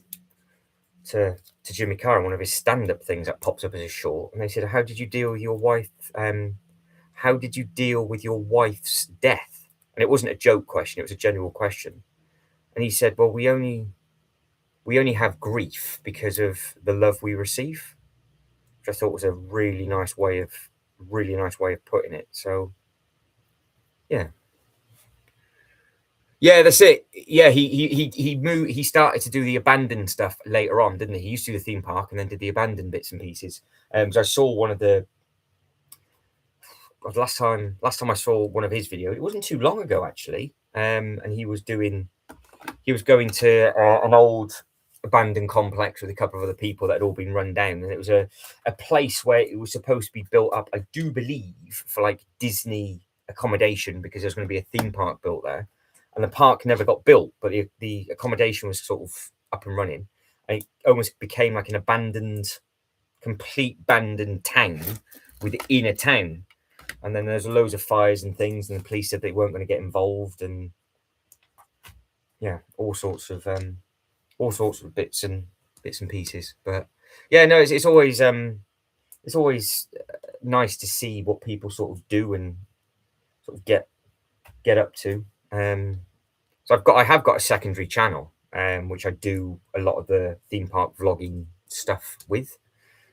to Jimmy Carr on one of his stand-up things that pops up as a short, and they said, "How did you deal with your wife? How did you deal with your wife's death?" And it wasn't a joke question; it was a general question. And he said, "Well, we only have grief because of the love we receive," which I thought was a really nice way of putting it. So yeah, yeah, that's it. Yeah, he moved. He started to do the abandoned stuff later on, didn't he? He used to do the theme park and then did the abandoned bits and pieces. So I saw one of the last time I saw one of his videos. It wasn't too long ago actually. And he was going to an old abandoned complex with a couple of other people that had all been run down, and it was a place where it was supposed to be built up, I do believe, for like Disney accommodation, because there's going to be a theme park built there, and the park never got built, but the accommodation was sort of up and running, and it almost became like an complete abandoned town within a town. And then there's loads of fires and things, and the police said they weren't going to get involved, and yeah, all sorts of bits and pieces. But yeah, no, it's always nice to see what people sort of do and sort of get up to. So I have got a secondary channel, which I do a lot of the theme park vlogging stuff with.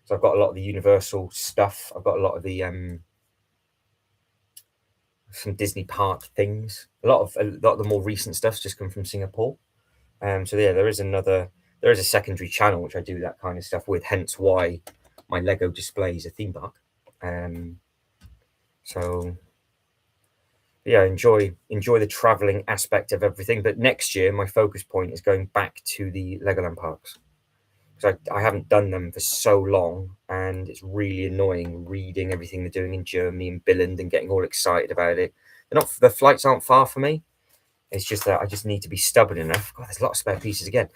So I've got a lot of the Universal stuff. I've got a lot of the some Disney park things. A lot of the more recent stuff's just come from Singapore. So yeah, there is a secondary channel which I do that kind of stuff with. Hence why my Lego display is a theme park. So yeah, enjoy the traveling aspect of everything. But next year, my focus point is going back to the Legoland parks, because I haven't done them for so long, and it's really annoying reading everything they're doing in Germany and Billund and getting all excited about it. The flights aren't far for me. It's just that I just need to be stubborn enough. God, there's a lot of spare pieces again.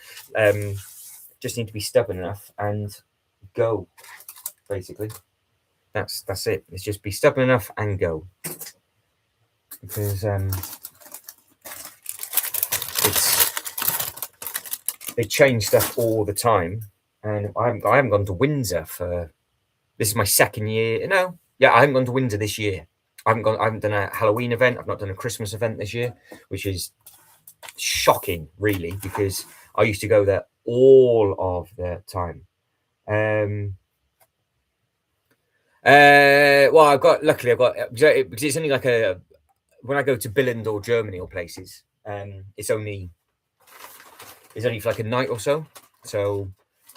Just need to be stubborn enough and go. Basically, that's it. It's just be stubborn enough and go, because they change stuff all the time, and I haven't gone to Windsor for this is my second year. No, yeah, I haven't gone to Windsor this year. I haven't done a Halloween event. I've not done a Christmas event this year, which is shocking, really, because I used to go there all of the time. Well, luckily I've got, because it's only like when I go to Billund or Germany or places, it's only for like a night or so. So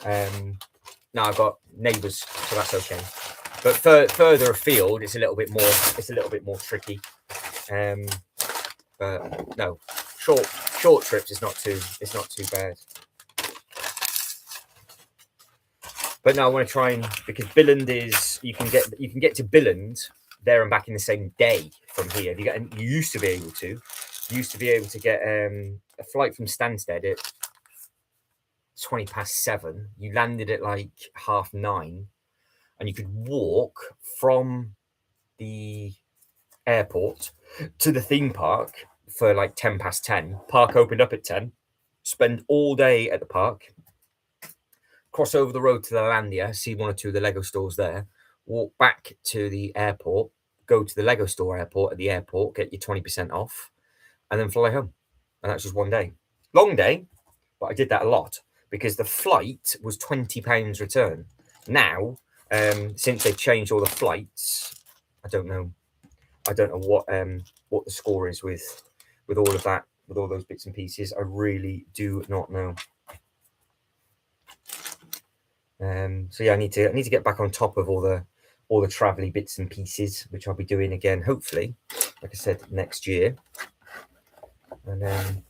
now I've got neighbours, so that's okay. But further afield, it's a little bit more tricky. But no, short trips it's not too bad. But no, I want to try, and because Billund is you can get to Billund there and back in the same day from here. You used to be able to get a flight from Stansted at 7:20. You landed at like 9:30, and you could walk from the airport to the theme park for like 10:10. Park opened up at 10. Spend all day at the park. cross over the road to the Landia, see one or two of the Lego stores there, walk back to the airport, go to the Lego store airport at the airport, get your 20% off, and then fly home. And that's just one day. Long day, but I did that a lot because the flight was £20 return. Now, since they've changed all the flights, I don't know what the score is with all of that, with all those bits and pieces. I really do not know. So yeah, I need to get back on top of all the travelly bits and pieces, which I'll be doing again, hopefully, like I said, next year. And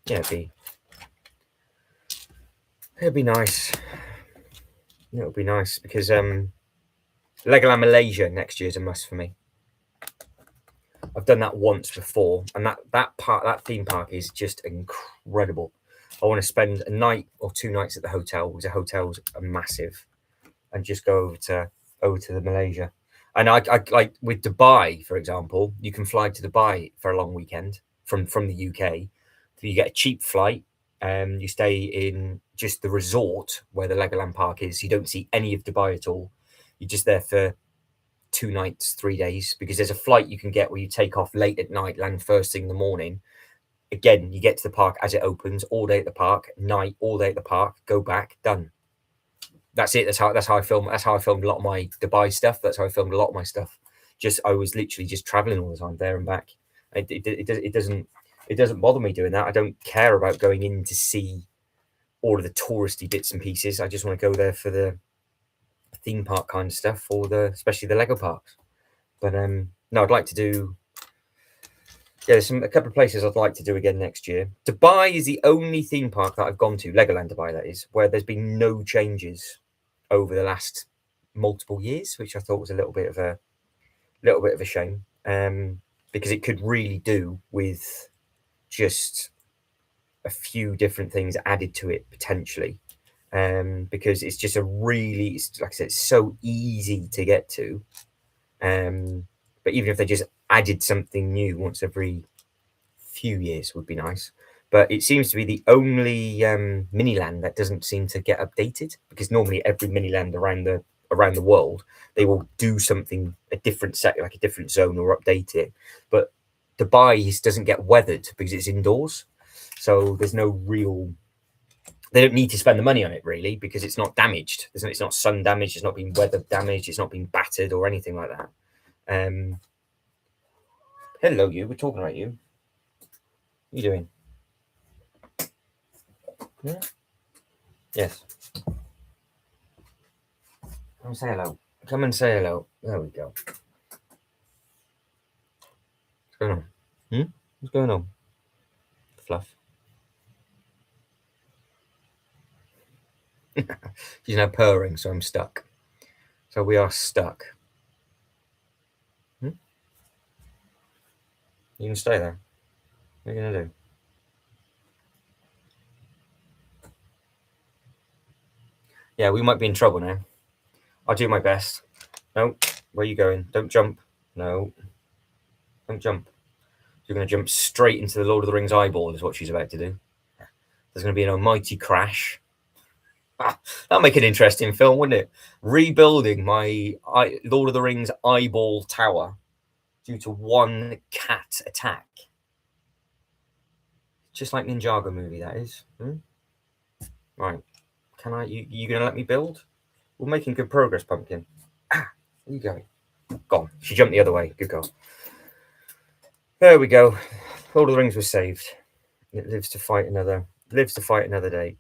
yeah, it'll be nice. It'll be nice because Legoland Malaysia next year is a must for me. I've done that once before, and that theme park is just incredible. I want to spend a night or 2 nights at the hotel because the hotels are massive, and just go over to the Malaysia. And I like with Dubai, for example, you can fly to Dubai for a long weekend from the UK. So you get a cheap flight. You stay in just the resort where the Legoland park is. You don't see any of Dubai at all. You're just there for 2 nights, 3 days, because there's a flight you can get where you take off late at night, land first thing in the morning. Again, you get to the park as it opens, all day at the park, night, all day at the park, go back, done. That's it. That's how I film. That's how I filmed a lot of my Dubai stuff. That's how I filmed a lot of my stuff. I was literally just traveling all the time there and back. It doesn't bother me doing that. I don't care about going in to see all of the touristy bits and pieces. I just want to go there for the theme park kind of stuff, or especially the Lego parks. But no, I'd like to do. Yeah, there's a couple of places I'd like to do again next year. Dubai is the only theme park that I've gone to, Legoland Dubai that is, where there's been no changes over the last multiple years, which I thought was a little bit of a shame, because it could really do with just a few different things added to it potentially, because it's just like I said, it's so easy to get to. But even if they just added something new once every few years would be nice. But it seems to be the only mini-land that doesn't seem to get updated, because normally every mini-land around the world, they will do something, a different set, like a different zone, or update it. But Dubai doesn't get weathered because it's indoors. So there's no real... They don't need to spend the money on it, really, because it's not damaged. It's not sun damaged. It's not been weather damaged. It's not been battered or anything like that. Hello, you. We're talking about you. What are you doing? Yeah? Yes. Come say hello. Come and say hello. There we go. What's going on? What's going on? Fluff. She's now purring, so I'm stuck. So we are stuck. You can stay there. What are you going to do? Yeah, we might be in trouble now. I'll do my best. No, where are you going? Don't jump. No. Don't jump. You're going to jump straight into the Lord of the Rings eyeball, is what she's about to do. There's going to be an almighty crash. That'll make an interesting film, wouldn't it? Rebuilding my Lord of the Rings eyeball tower due to one cat attack. Just like Ninjago movie, that is. Right. Can I? You going to let me build? We're making good progress, Pumpkin. Where are you going? Gone. She jumped the other way. Good girl. There we go. Lord of the Rings was saved. It lives to fight another day.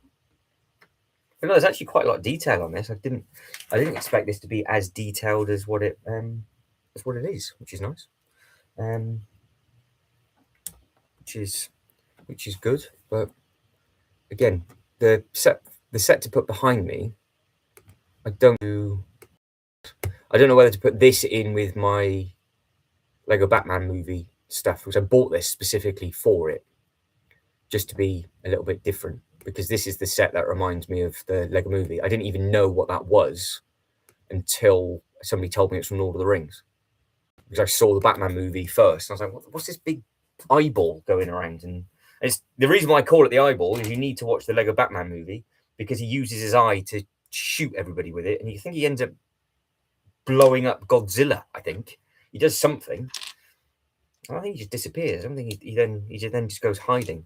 But no, there's actually quite a lot of detail on this. I didn't expect this to be as detailed as what it is, which is nice. Which is good. But again, the set to put behind me, I don't know whether to put this in with my Lego Batman movie stuff, because I bought this specifically for it, just to be a little bit different, because this is the set that reminds me of the Lego movie. I didn't even know what that was until somebody told me it's from Lord of the Rings, because I saw the Batman movie first. And I was like, what's this big eyeball going around? And it's the reason why I call it the eyeball is you need to watch the Lego Batman movie, because he uses his eye to shoot everybody with it, and you think he ends up blowing up Godzilla. I think he does something. I think he just disappears. I don't think he then just goes hiding.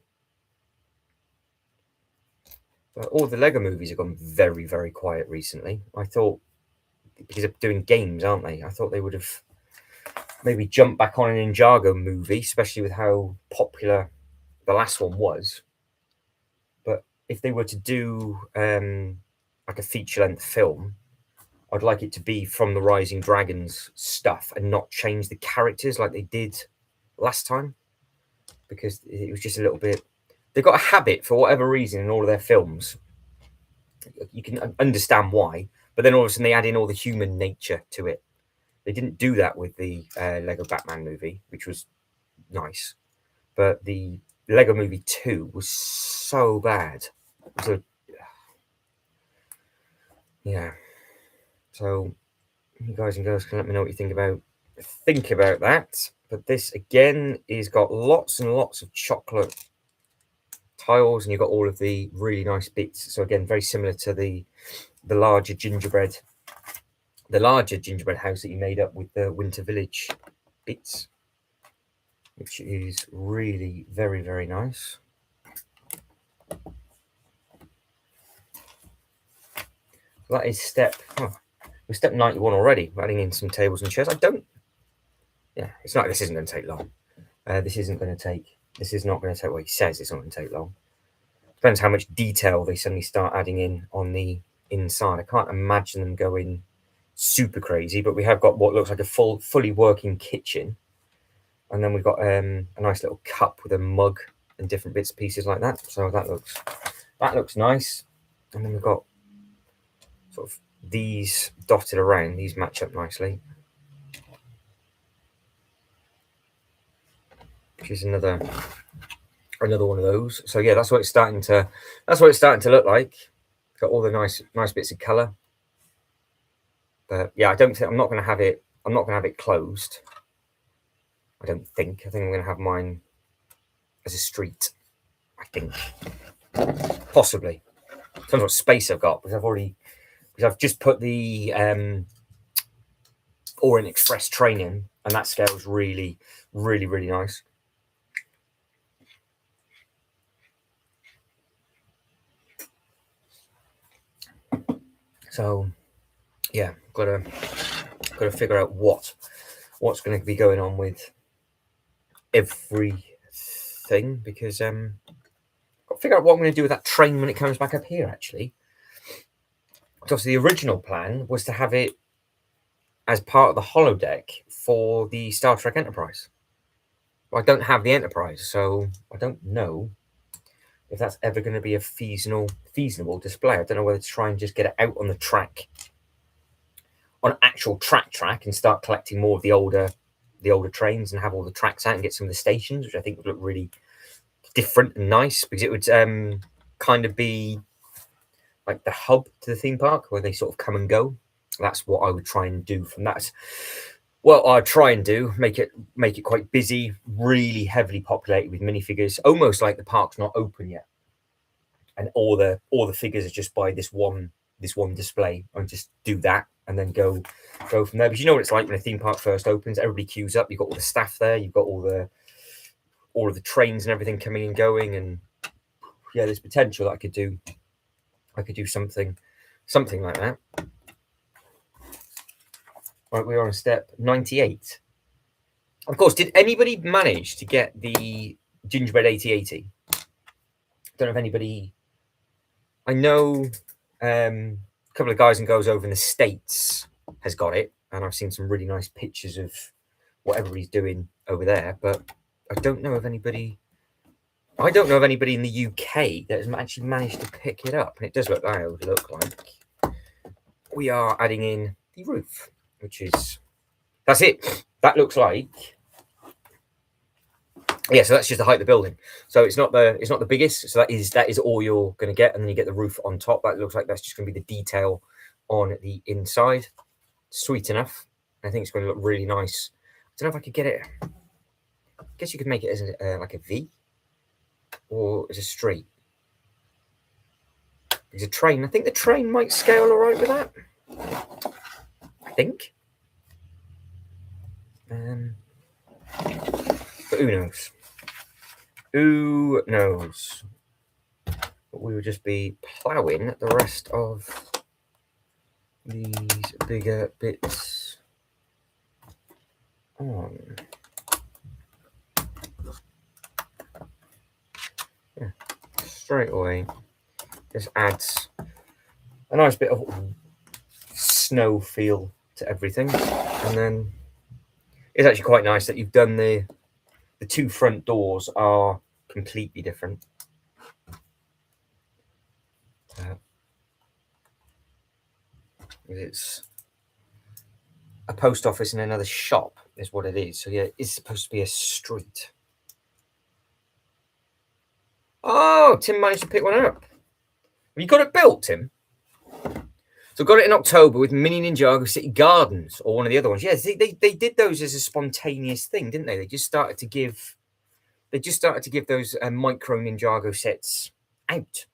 But all the Lego movies have gone very, very quiet recently. I thought, because they're doing games, aren't they? I thought they would have maybe jumped back on an Ninjago movie, especially with how popular the last one was. But if they were to do like a feature-length film, I'd like it to be from the Rising Dragons stuff and not change the characters like they did last time, because it was just a little bit. They've got a habit, for whatever reason, in all of their films. You can understand why, but then all of a sudden they add in all the human nature to it. They didn't do that with the Lego Batman movie, which was nice, but the Lego Movie 2 was so bad. So, yeah. So you guys and girls can let me know what you think about that. But this again is got lots and lots of chocolate tiles, and you've got all of the really nice bits. So again, very similar to the larger gingerbread house that you made up with the Winter Village bits, which is really very, very nice. So that is step 91 already. We're adding in some tables and chairs. It's not. This isn't going to take long. This is not going to take. Well, he says it's not going to take long. Depends how much detail they suddenly start adding in on the inside. I can't imagine them going super crazy, but we have got what looks like a fully working kitchen, and then we've got a nice little cup with a mug and different bits and pieces like that. So that looks nice. And then we've got sort of these dotted around. These match up nicely, which is another one of those. So yeah, that's what it's starting to look like. Got all the nice bits of color. But yeah, I'm not going to have it closed. I think I'm going to have mine as a street. I think possibly depends what space I've got, because I've just put the Orient Express train in, and that scale's really, really, really nice. So yeah, got to figure out what's going to be going on with everything, because got to figure out what I'm going to do with that train when it comes back up here, actually. So the original plan was to have it as part of the holodeck for the Star Trek Enterprise. I don't have the Enterprise, so I don't know if that's ever going to be a feasible display. I don't know whether to try and just get it out on the track, on actual track, and start collecting more of the older trains and have all the tracks out and get some of the stations, which I think would look really different and nice, because it would kind of be like the hub to the theme park where they sort of come and go. That's what I would try and do from that. Well, I'd try and do make it quite busy, really heavily populated with minifigures, almost like the park's not open yet, and all the figures are just by this one display, and just do that and then go from there. Because you know what it's like when a theme park first opens, everybody queues up. You've got all the staff there, you've got all of the trains and everything coming and going, and yeah, there's potential that I could do something like that. Right, we are on step 98. Of course, did anybody manage to get the Gingerbread 8080? Don't know if anybody. I know a couple of guys and girls over in the States has got it, and I've seen some really nice pictures of what everybody's doing over there. But I don't know of anybody in the UK that has actually managed to pick it up, and it does look like it would look like. We are adding in the roof, which is. That's it. That looks like. Yeah, so that's just the height of the building. So it's not the biggest. So that is all you're going to get, and then you get the roof on top. That looks like that's just going to be the detail on the inside. Sweet enough. I think it's going to look really nice. I don't know if I could get it. I guess you could make it as like a V or as a straight. There's a train. I think the train might scale all right with that. I think. But who knows? Who knows? But we will just be ploughing the rest of these bigger bits on. Yeah, straight away. This adds a nice bit of snow feel to everything, and then it's actually quite nice that you've done the two front doors are completely different. It's a post office and another shop is what it is. So yeah, it's supposed to be a street. Oh, Tim managed to pick one up. Have you got it built, Tim? So got it in October with Mini Ninjago City Gardens or one of the other ones. Yeah, they did those as a spontaneous thing, didn't they? They just started to give those micro Ninjago sets out,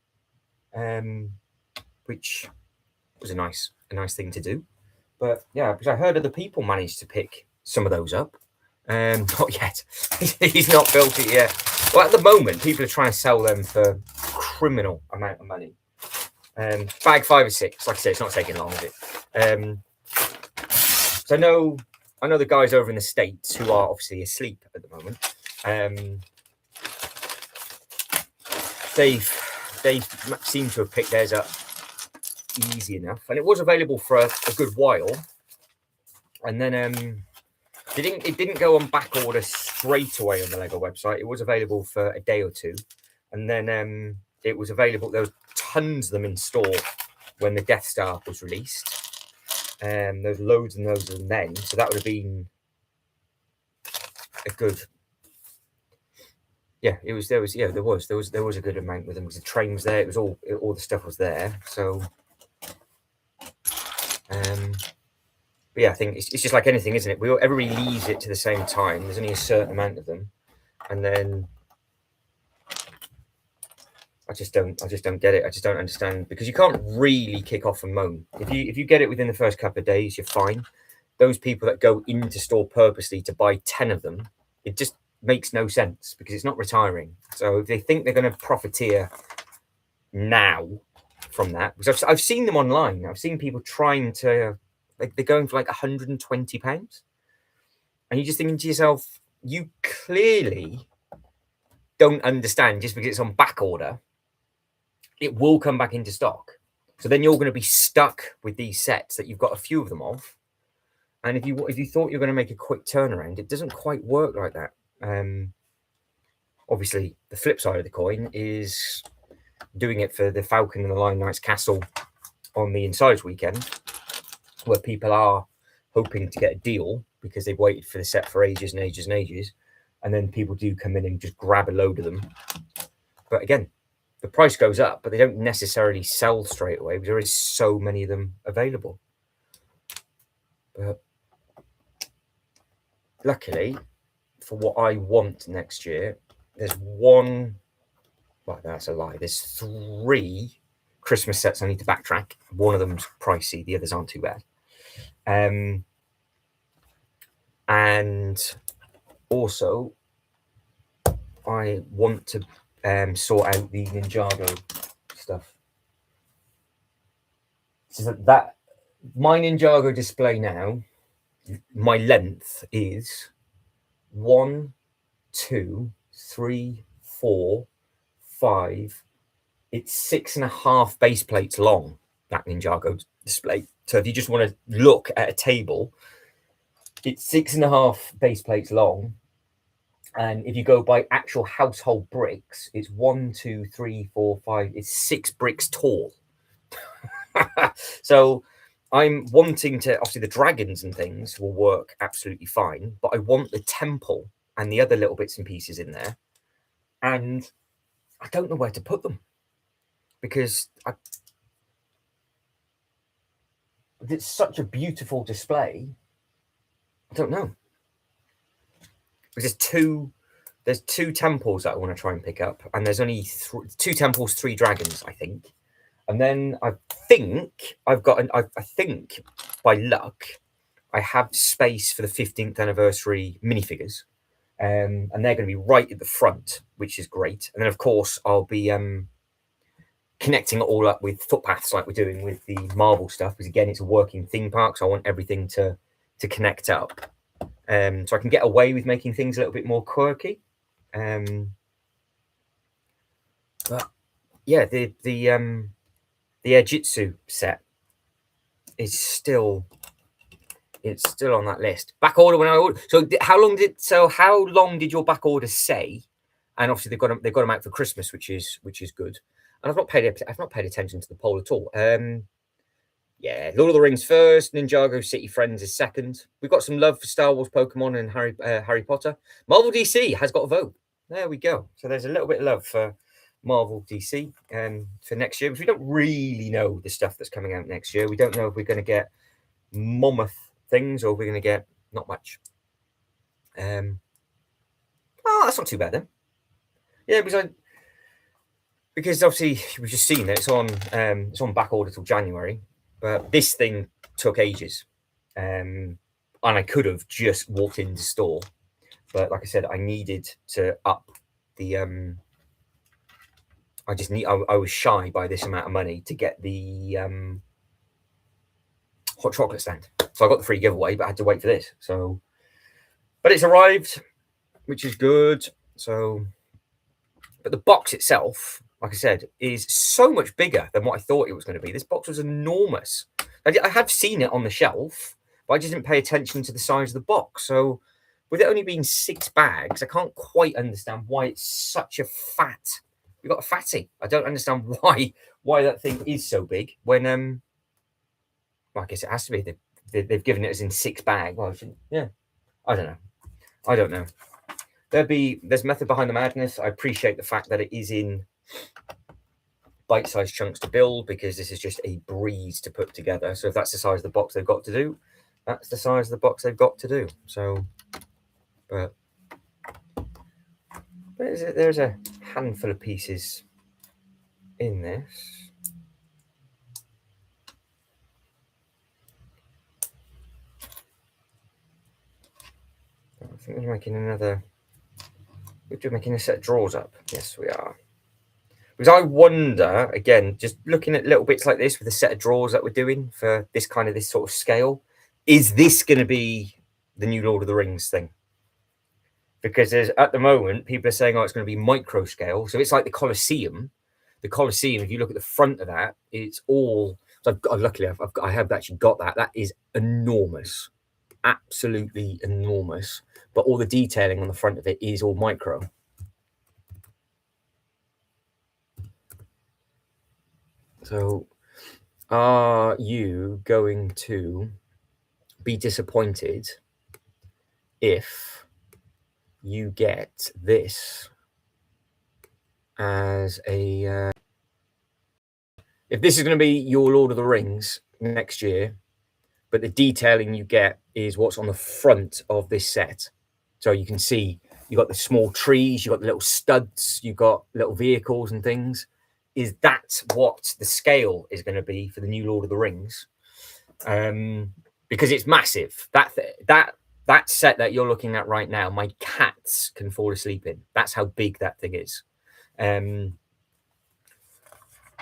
which was a nice thing to do. But yeah, because I heard other people managed to pick some of those up. Not yet. He's not built it yet. Well, at the moment, people are trying to sell them for criminal amount of money. Bag 5 or 6. Like I said, it's not taking long, is it? So I know the guys over in the States who are obviously asleep at the moment. They seem to have picked theirs up easy enough, and it was available for a good while. And then it didn't go on back order straight away on the Lego website. It was available for a day or two, and then it was available. There was tons of them in store when the Death Star was released. There was loads and loads of them then, so that would have been a good. Yeah, there was a good amount with them because the train was there. It was all the stuff was there. So, but yeah, I think it's just like anything, isn't it? Everybody leaves it to the same time. There's only a certain amount of them, and then I just don't get it. I just don't understand, because you can't really kick off and moan. If you get it within the first couple of days, you're fine. Those people that go into store purposely to buy 10 of them, it just makes no sense because it's not retiring. So if they think they're going to profiteer now from that, because I've seen them online. I've seen people trying to, like, they're going for like £120, and you're just thinking to yourself, you clearly don't understand. Just because it's on back order, it will come back into stock. So then you're going to be stuck with these sets that you've got a few of them of. And if you thought you're going to make a quick turnaround, it doesn't quite work like that. Obviously, the flip side of the coin is doing it for the Falcon and the Lion Knights Castle on the Insiders weekend, where people are hoping to get a deal because they've waited for the set for ages and ages and ages, and then people do come in and just grab a load of them. But again, the price goes up, but they don't necessarily sell straight away because there is so many of them available. But luckily, for what I want next year, there's one. Well, that's a lie. There's 3 Christmas sets I need to backtrack. One of them's pricey. The others aren't too bad. And also, I want to sort out the Ninjago stuff. So that my Ninjago display now, my length is 1, 2, 3, 4, 5. It's 6.5 base plates long, that Ninjago display. So if you just want to look at a table, it's 6.5 base plates long. And if you go by actual household bricks, it's 1, 2, 3, 4, 5. It's 6 bricks tall. So I'm wanting to, obviously the dragons and things will work absolutely fine, but I want the temple and the other little bits and pieces in there. And I don't know where to put them because it's such a beautiful display. I don't know. There's two temples that I want to try and pick up, and there's only 2 temples, 3 dragons, I think. And then I think I've got I think by luck I have space for the 15th anniversary minifigures. And they're going to be right at the front, which is great. And then of course I'll be connecting it all up with footpaths like we're doing with the Marvel stuff, because again it's a working theme park, so I want everything to connect up. So I can get away with making things a little bit more quirky. But yeah, the Airjitsu set is still on that list. Back order when I ordered. So how long did your back order say? And obviously they've got them out for Christmas, which is good. And I've not paid attention to the poll at all. Yeah, Lord of the Rings first, Ninjago City Friends is second. We've got some love for Star Wars, Pokemon, and Harry Potter. Marvel DC has got a vote. There we go. So there's a little bit of love for Marvel DC for next year, because we don't really know the stuff that's coming out next year. We don't know if we're going to get mammoth things or we're going to get not much. Oh, that's not too bad then. Yeah, because obviously we've just seen that it's on back order till January, but this thing took ages, and I could have just walked into store, but like I said, I needed to up the I was shy by this amount of money to get the hot chocolate stand, so I got the free giveaway, but I had to wait for this. So, but it's arrived, which is good. So, but the box itself, like I said, is so much bigger than what I thought it was going to be. This box was enormous. I have seen it on the shelf, but I just didn't pay attention to the size of the box. So with it only being 6 bags, I can't quite understand why it's such a fat. We've got a fatty. I don't understand why that thing is so big when well, I guess it has to be. They've given it as in 6 bag. Well, yeah, I don't know. There's method behind the madness. I appreciate the fact that it is in bite-sized chunks to build, because this is just a breeze to put together. So if that's the size of the box they've got to do, that's the size of the box they've got to do. So, but there's a handful of pieces in this. I think we're making a set of drawers up. Yes, we are. Because I wonder, again, just looking at little bits like this with a set of drawers that we're doing for this sort of scale, is this going to be the new Lord of the Rings thing? Because at the moment, people are saying, oh, it's going to be micro scale. So it's like the Colosseum. The Colosseum, if you look at the front of that, it's all. So luckily, I have actually got that. That is enormous, absolutely enormous. But all the detailing on the front of it is all micro. So, are you going to be disappointed if you get this as a if this is going to be your Lord of the Rings next year, but the detailing you get is what's on the front of this set? So you can see you got the small trees, you got the little studs, you got little vehicles and things. Is that what the scale is going to be for the new Lord of the Rings? Because it's massive. That set that you're looking at right now, my cats can fall asleep in. That's how big that thing is. I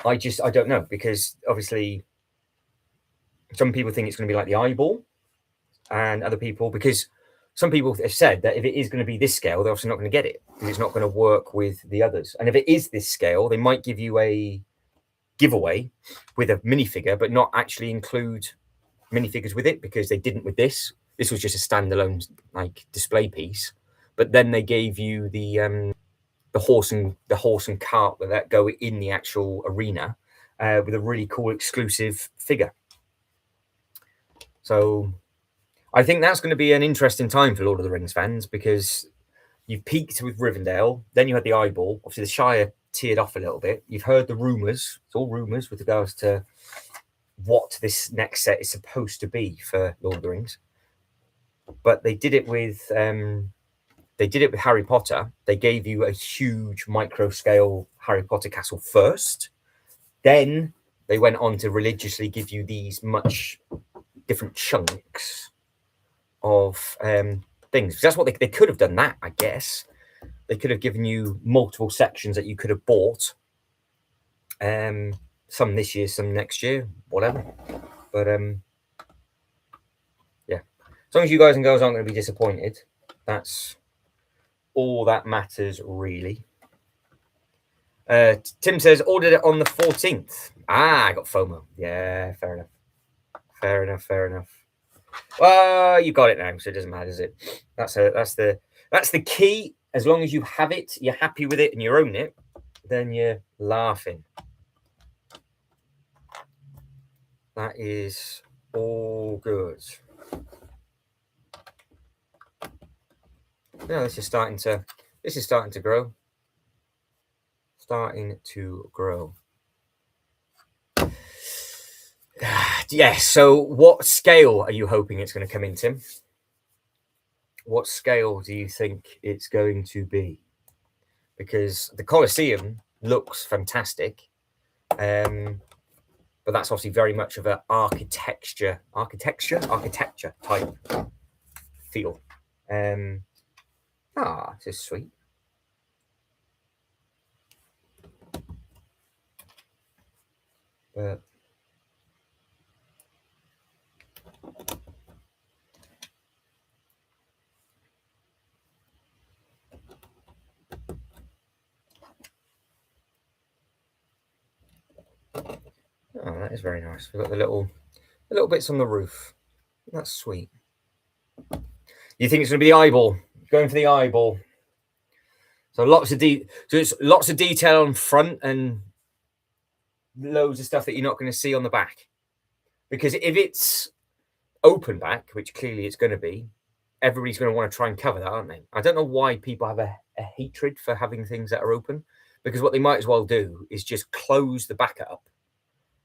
don't know, because obviously some people think it's going to be like the eyeball, and other people, because some people have said that if it is going to be this scale, they're obviously not going to get it because it's not going to work with the others. And if it is this scale, they might give you a giveaway with a minifigure, but not actually include minifigures with it, because they didn't with this. This was just a standalone display piece, but then they gave you the horse and cart that go in the actual arena with a really cool exclusive figure. So I think that's going to be an interesting time for Lord of the Rings fans, because you've peaked with Rivendell, then you had the eyeball. Obviously, the Shire teared off a little bit. You've heard the rumours. It's all rumours with regards to what this next set is supposed to be for Lord of the Rings. But they did it with Harry Potter. They gave you a huge micro scale Harry Potter castle first. Then they went on to religiously give you these much different chunks of things. That's what they could have done. That, I guess, they could have given you multiple sections that you could have bought. Some this year, some next year, whatever. But yeah, as long as you guys and girls aren't going to be disappointed, that's all that matters, really. Tim says, ordered it on the 14th. I got FOMO. Yeah, fair enough. Fair enough. Fair enough. Well, you got it now, so it doesn't matter, does it? That's the key. As long as you have it, you're happy with it, and you own it, then you're laughing. That is all good. Yeah, this is starting to grow. Starting to grow. Yeah, so what scale are you hoping it's going to come in, Tim? What scale do you think it's going to be? Because the Colosseum looks fantastic, but that's obviously very much of an architecture type feel. This is sweet. But that is very nice. We've got the little bits on the roof. That's sweet. You think it's going to be the eyeball? Going for the eyeball. So it's lots of detail on front and loads of stuff that you're not going to see on the back. Because if it's open back, which clearly it's going to be, everybody's going to want to try and cover that, aren't they? I don't know why people have a hatred for having things that are open, because what they might as well do is just close the back up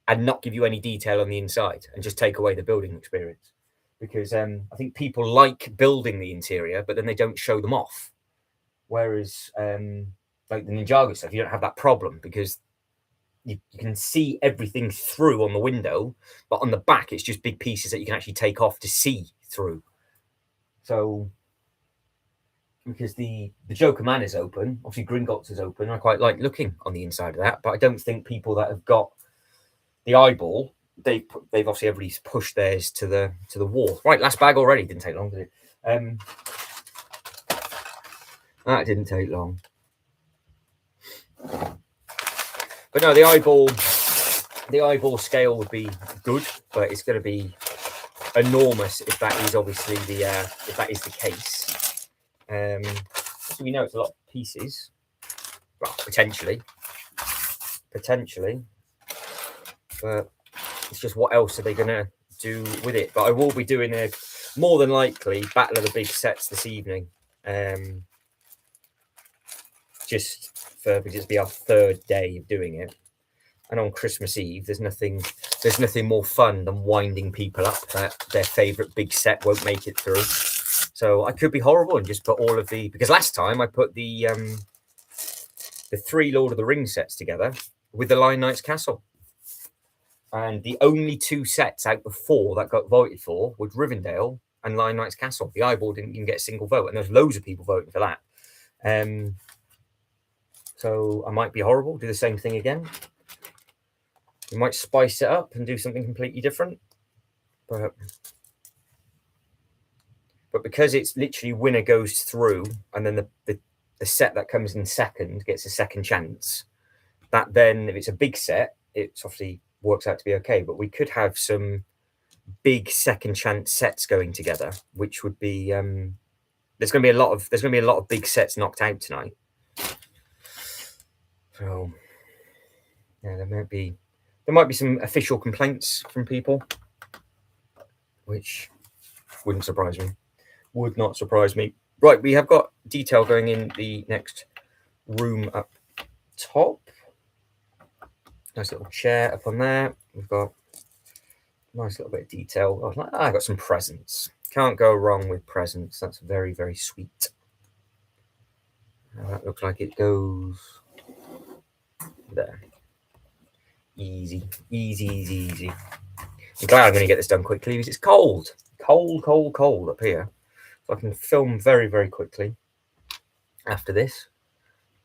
and not give you any detail on the inside and just take away the building experience. Because I think people like building the interior, but then they don't show them off. Whereas like the Ninjago stuff, you don't have that problem because you can see everything through on the window, but on the back, it's just big pieces that you can actually take off to see through. So, because the Joker Man is open, obviously Gringotts is open. I quite like looking on the inside of that, but I don't think people that have got the eyeball, they've obviously everybody's pushed theirs to the wall. Right, last bag already. Didn't take long, did it? That didn't take long. But no, the eyeball scale would be good, but it's going to be enormous if that is obviously if that is the case. So we know it's a lot of pieces. Well, potentially, but it's just what else are they going to do with it? But I will be doing a more than likely Battle of the Big Sets this evening. Just because it'll be our third day of doing it, and on Christmas Eve, there's nothing more fun than winding people up that their favourite big set won't make it through. So I could be horrible and just put all of because last time I put the 3 Lord of the Rings sets together with the Lion Knight's Castle, and the only 2 sets out of 4 that got voted for was Rivendell and Lion Knight's Castle. The eyeball didn't even get a single vote, and there's loads of people voting for that. So I might be horrible, do the same thing again. We might spice it up and do something completely different. But because it's literally winner goes through, and then the set that comes in second gets a second chance, that then, if it's a big set, it obviously works out to be okay. But we could have some big second chance sets going together, which would be there's going to be a lot of big sets knocked out tonight. So yeah, there might be some official complaints from people, which wouldn't surprise me. Would not surprise me. Right, we have got detail going in the next room up top. Nice little chair up on there. We've got a nice little bit of detail. I got some presents. Can't go wrong with presents. That's very, very sweet. Now that looks like it goes there. Easy, easy, easy, easy. I'm glad I'm going to get this done quickly because it's cold. Cold up here. So I can film very, very quickly after this.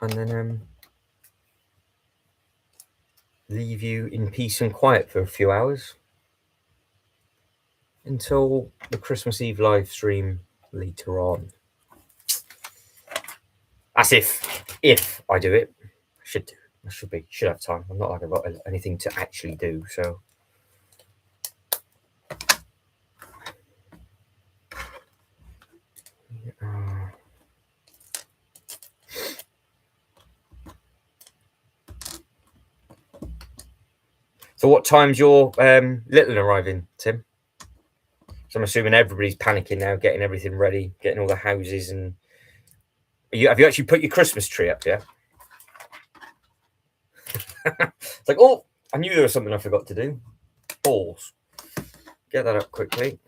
And then leave you in peace and quiet for a few hours. Until the Christmas Eve live stream later on. As if I do it. I should have time. I'm not like I've got anything to actually do, so. So what time's your little one arriving, Tim? So I'm assuming everybody's panicking now, getting everything ready, getting all the houses and. Have you actually put your Christmas tree up yet? It's like, oh, I knew there was something I forgot to do. Balls. Get that up quickly.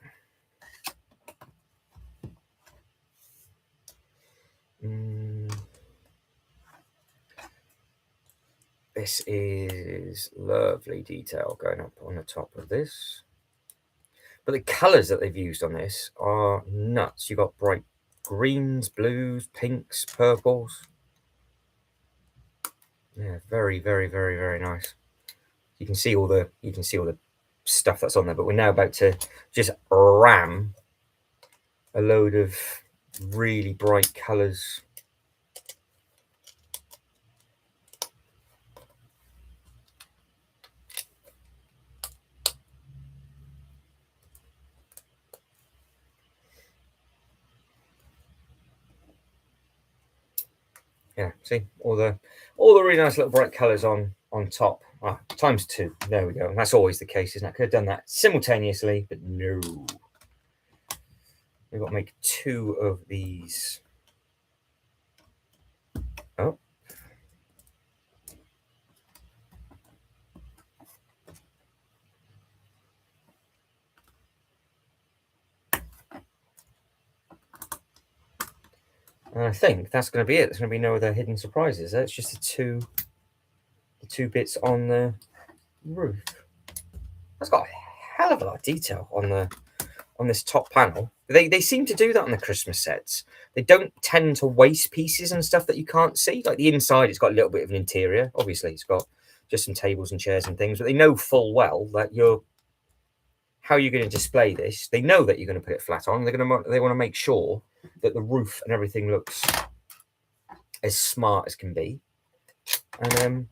This is lovely detail going up on the top of this. But the colours that they've used on this are nuts. You've got bright greens, blues, pinks, purples. Yeah, very, very, very, very nice. You can see all the stuff that's on there, but we're now about to just ram a load of really bright colours. Yeah, see all the really nice little bright colours on top. Times 2. There we go. And that's always the case, isn't it? I could have done that simultaneously, but no. We've got to make 2 of these. Oh. And I think that's going to be it. There's going to be no other hidden surprises. It's just the two bits on the roof. That's got a hell of a lot of detail on this top panel. They seem to do that on the Christmas sets. They don't tend to waste pieces and stuff that you can't see. Like the inside, it's got a little bit of an interior. Obviously, it's got just some tables and chairs and things, but they know full well that how you're going to display this. They know that you're going to put it flat on. They want to make sure that the roof and everything looks as smart as can be, and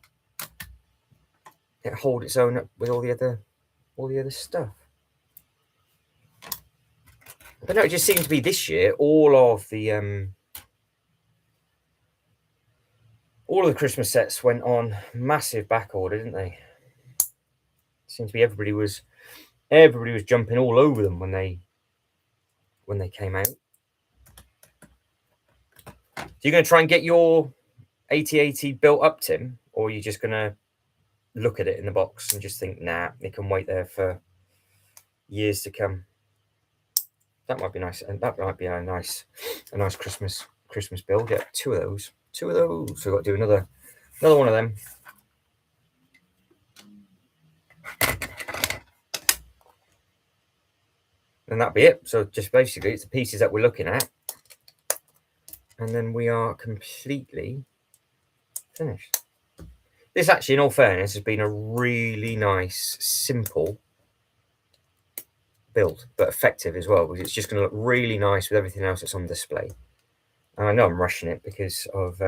it hold its own up with all the other stuff. But no, it just seemed to be this year all of the Christmas sets went on massive back order, didn't they? It seemed to be everybody was jumping all over them when they came out. So you're going to try and get your 8080 built up, Tim, or are you just going to look at it in the box and just think, nah, it can wait there for years to come? That might be nice, and that might be a nice Christmas build. Yeah, 2 of those. So we've got to do another one of them. And that'd be it. So just basically, it's the pieces that we're looking at, and then we are completely finished. This actually, in all fairness, has been a really nice, simple build, but effective as well, because it's just going to look really nice with everything else that's on display. And I know I'm rushing it because of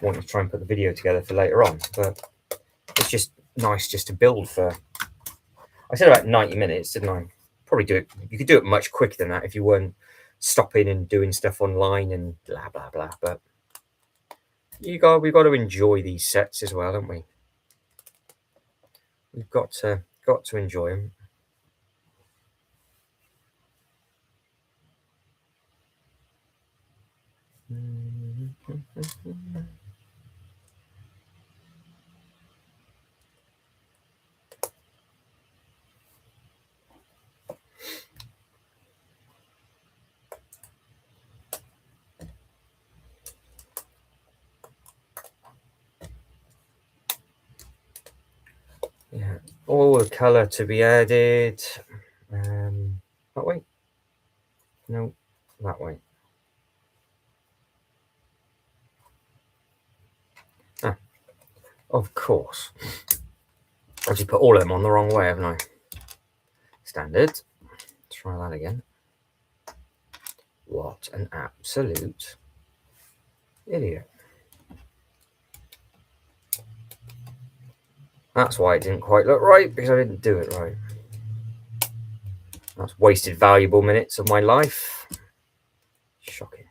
wanting to try and put the video together for later on, but it's just nice just to build for. I said about 90 minutes, didn't I? Probably do it. You could do it much quicker than that if you weren't stopping and doing stuff online and blah blah blah. But we've got to enjoy these sets as well, haven't we? We've got to enjoy them. All the colour to be added. That way? No, that way. Ah, of course. I just put all of them on the wrong way, haven't I? Standard. Try that again. What an absolute idiot. That's why it didn't quite look right, because I didn't do it right. That's wasted valuable minutes of my life. Shocking.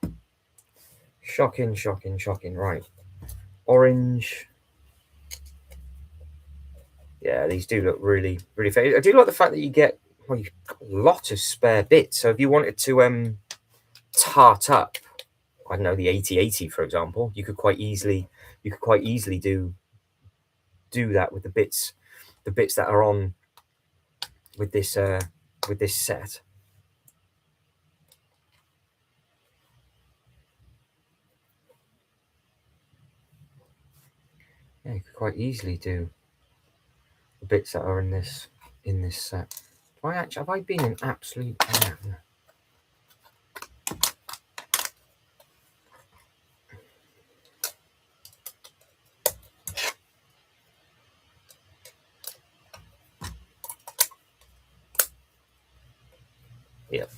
Shocking, shocking, shocking. Right. Orange. Yeah, these do look really, really fair. I do like the fact that you get a lot of spare bits. So if you wanted to tart up, I don't know, the 8080, for example, you could quite easily do that with the bits that are on with this set. Yeah, you could quite easily do the bits that are in this set. Have I been an absolute man? Yep.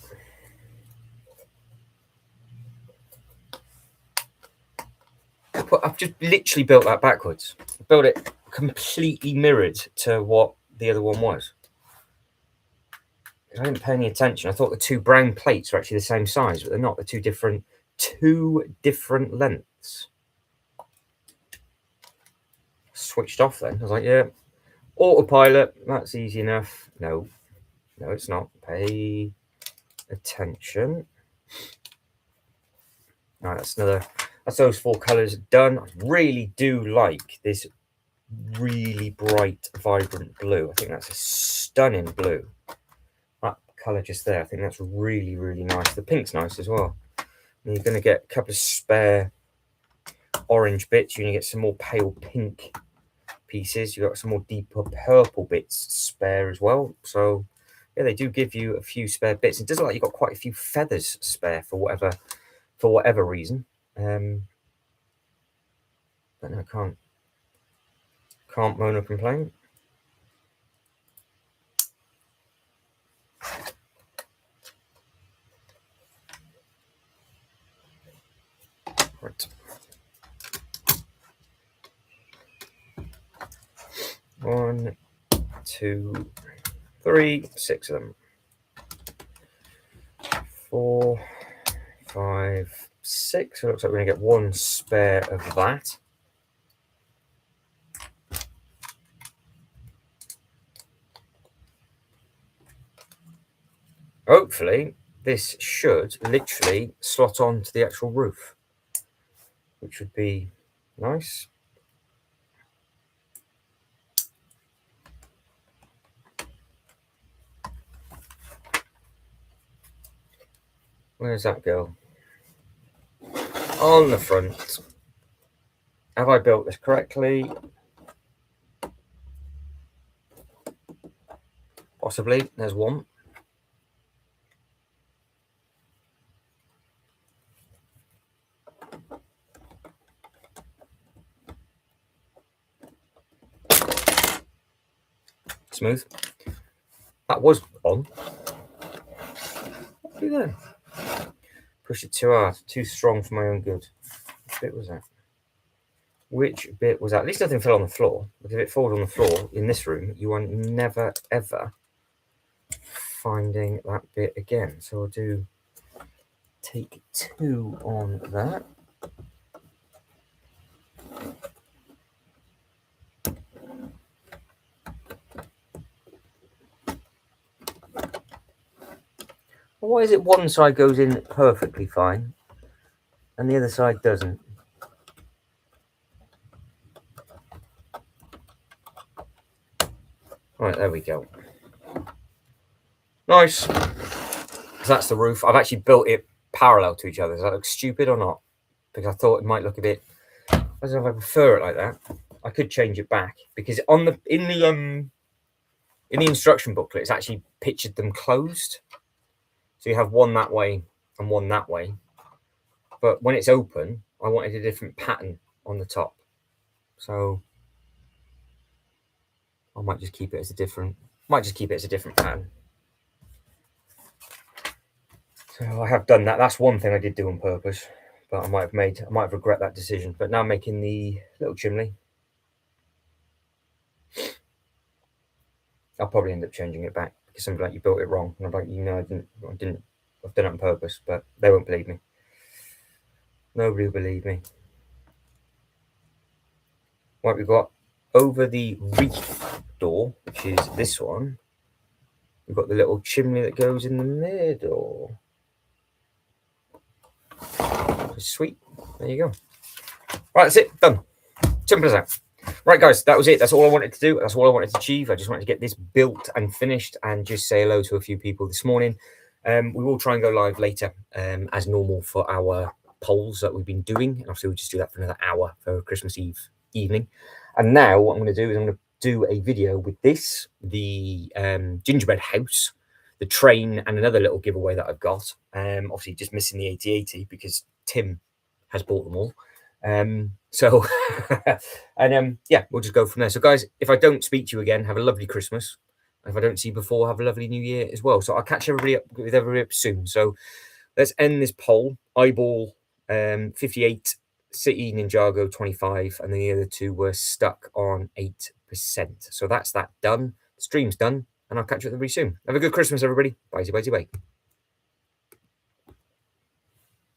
I've just literally built that backwards. I built it completely mirrored to what the other one was. I didn't pay any attention. I thought the two brown plates were actually the same size, but they're not. They're two different lengths. Switched off then. I was like, yeah, autopilot, that's easy enough. No, it's not. Pay attention. All right, that's those four colours done. I really do like this really bright, vibrant blue. I think that's a stunning blue. That colour just there, I think that's really, really nice. The pink's nice as well. And you're going to get a couple of spare orange bits. You're going to get some more pale pink pieces. You've got some more deeper purple bits spare as well. So yeah, they do give you a few spare bits. It does look like you've got quite a few feathers spare for whatever reason. But no, I can't moan or complain. Right. 1, 2, 3, 6 of them. 4, 5, 6. So it looks like we're going to get one spare of that. Hopefully, this should literally slot on to the actual roof, which would be nice. Where's that go? On the front. Have I built this correctly? Possibly. There's one. Smooth. That was on. What do you then? Push it too hard, too strong for my own good. Which bit was that? Which bit was that? At least nothing fell on the floor. Because if it falls on the floor in this room, you are never ever finding that bit again. So I'll do take 2 on that. Why is it one side goes in perfectly fine and the other side doesn't? Right, there we go. Nice. Because that's the roof. I've actually built it parallel to each other. Does that look stupid or not? Because I thought it might look a bit... I don't know if I prefer it like that. I could change it back. Because in the in the instruction booklet, it's actually pictured them closed. So you have one that way and one that way. But when it's open, I wanted a different pattern on the top. So I might just keep it as a different pattern. So I have done that. That's one thing I did do on purpose, but I might have regret that decision. But now I'm making the little chimney. I'll probably end up changing it back because somebody like, you built it wrong. And I'm like, I didn't. I've done it on purpose, but they won't believe me. Nobody will believe me. Right, we've got over the wreath door, which is this one. We've got the little chimney that goes in the middle. Sweet. There you go. Right, that's it. Done. Simple as that. Right, guys, that was it. That's all I wanted to do. That's all I wanted to achieve. I just wanted to get this built and finished and just say hello to a few people this morning. We will try and go live later as normal for our polls that we've been doing. And obviously, we'll just do that for another hour for Christmas Eve evening. And now what I'm going to do is I'm going to do a video with this, the gingerbread house, the train, and another little giveaway that I've got. Obviously, just missing the 8080 because Tim has bought them all. Yeah, we'll just go from there. So guys, if I don't speak to you again, have a lovely Christmas. If I don't see you before, have a lovely New Year as well. So I'll catch everybody up soon. So let's end this poll. Eyeball 58, City Ninjago 25, and the other two were stuck on 8%. So that's that done. The stream's done, and I'll catch you very soon. Have a good Christmas, everybody. Bye, bye, bye.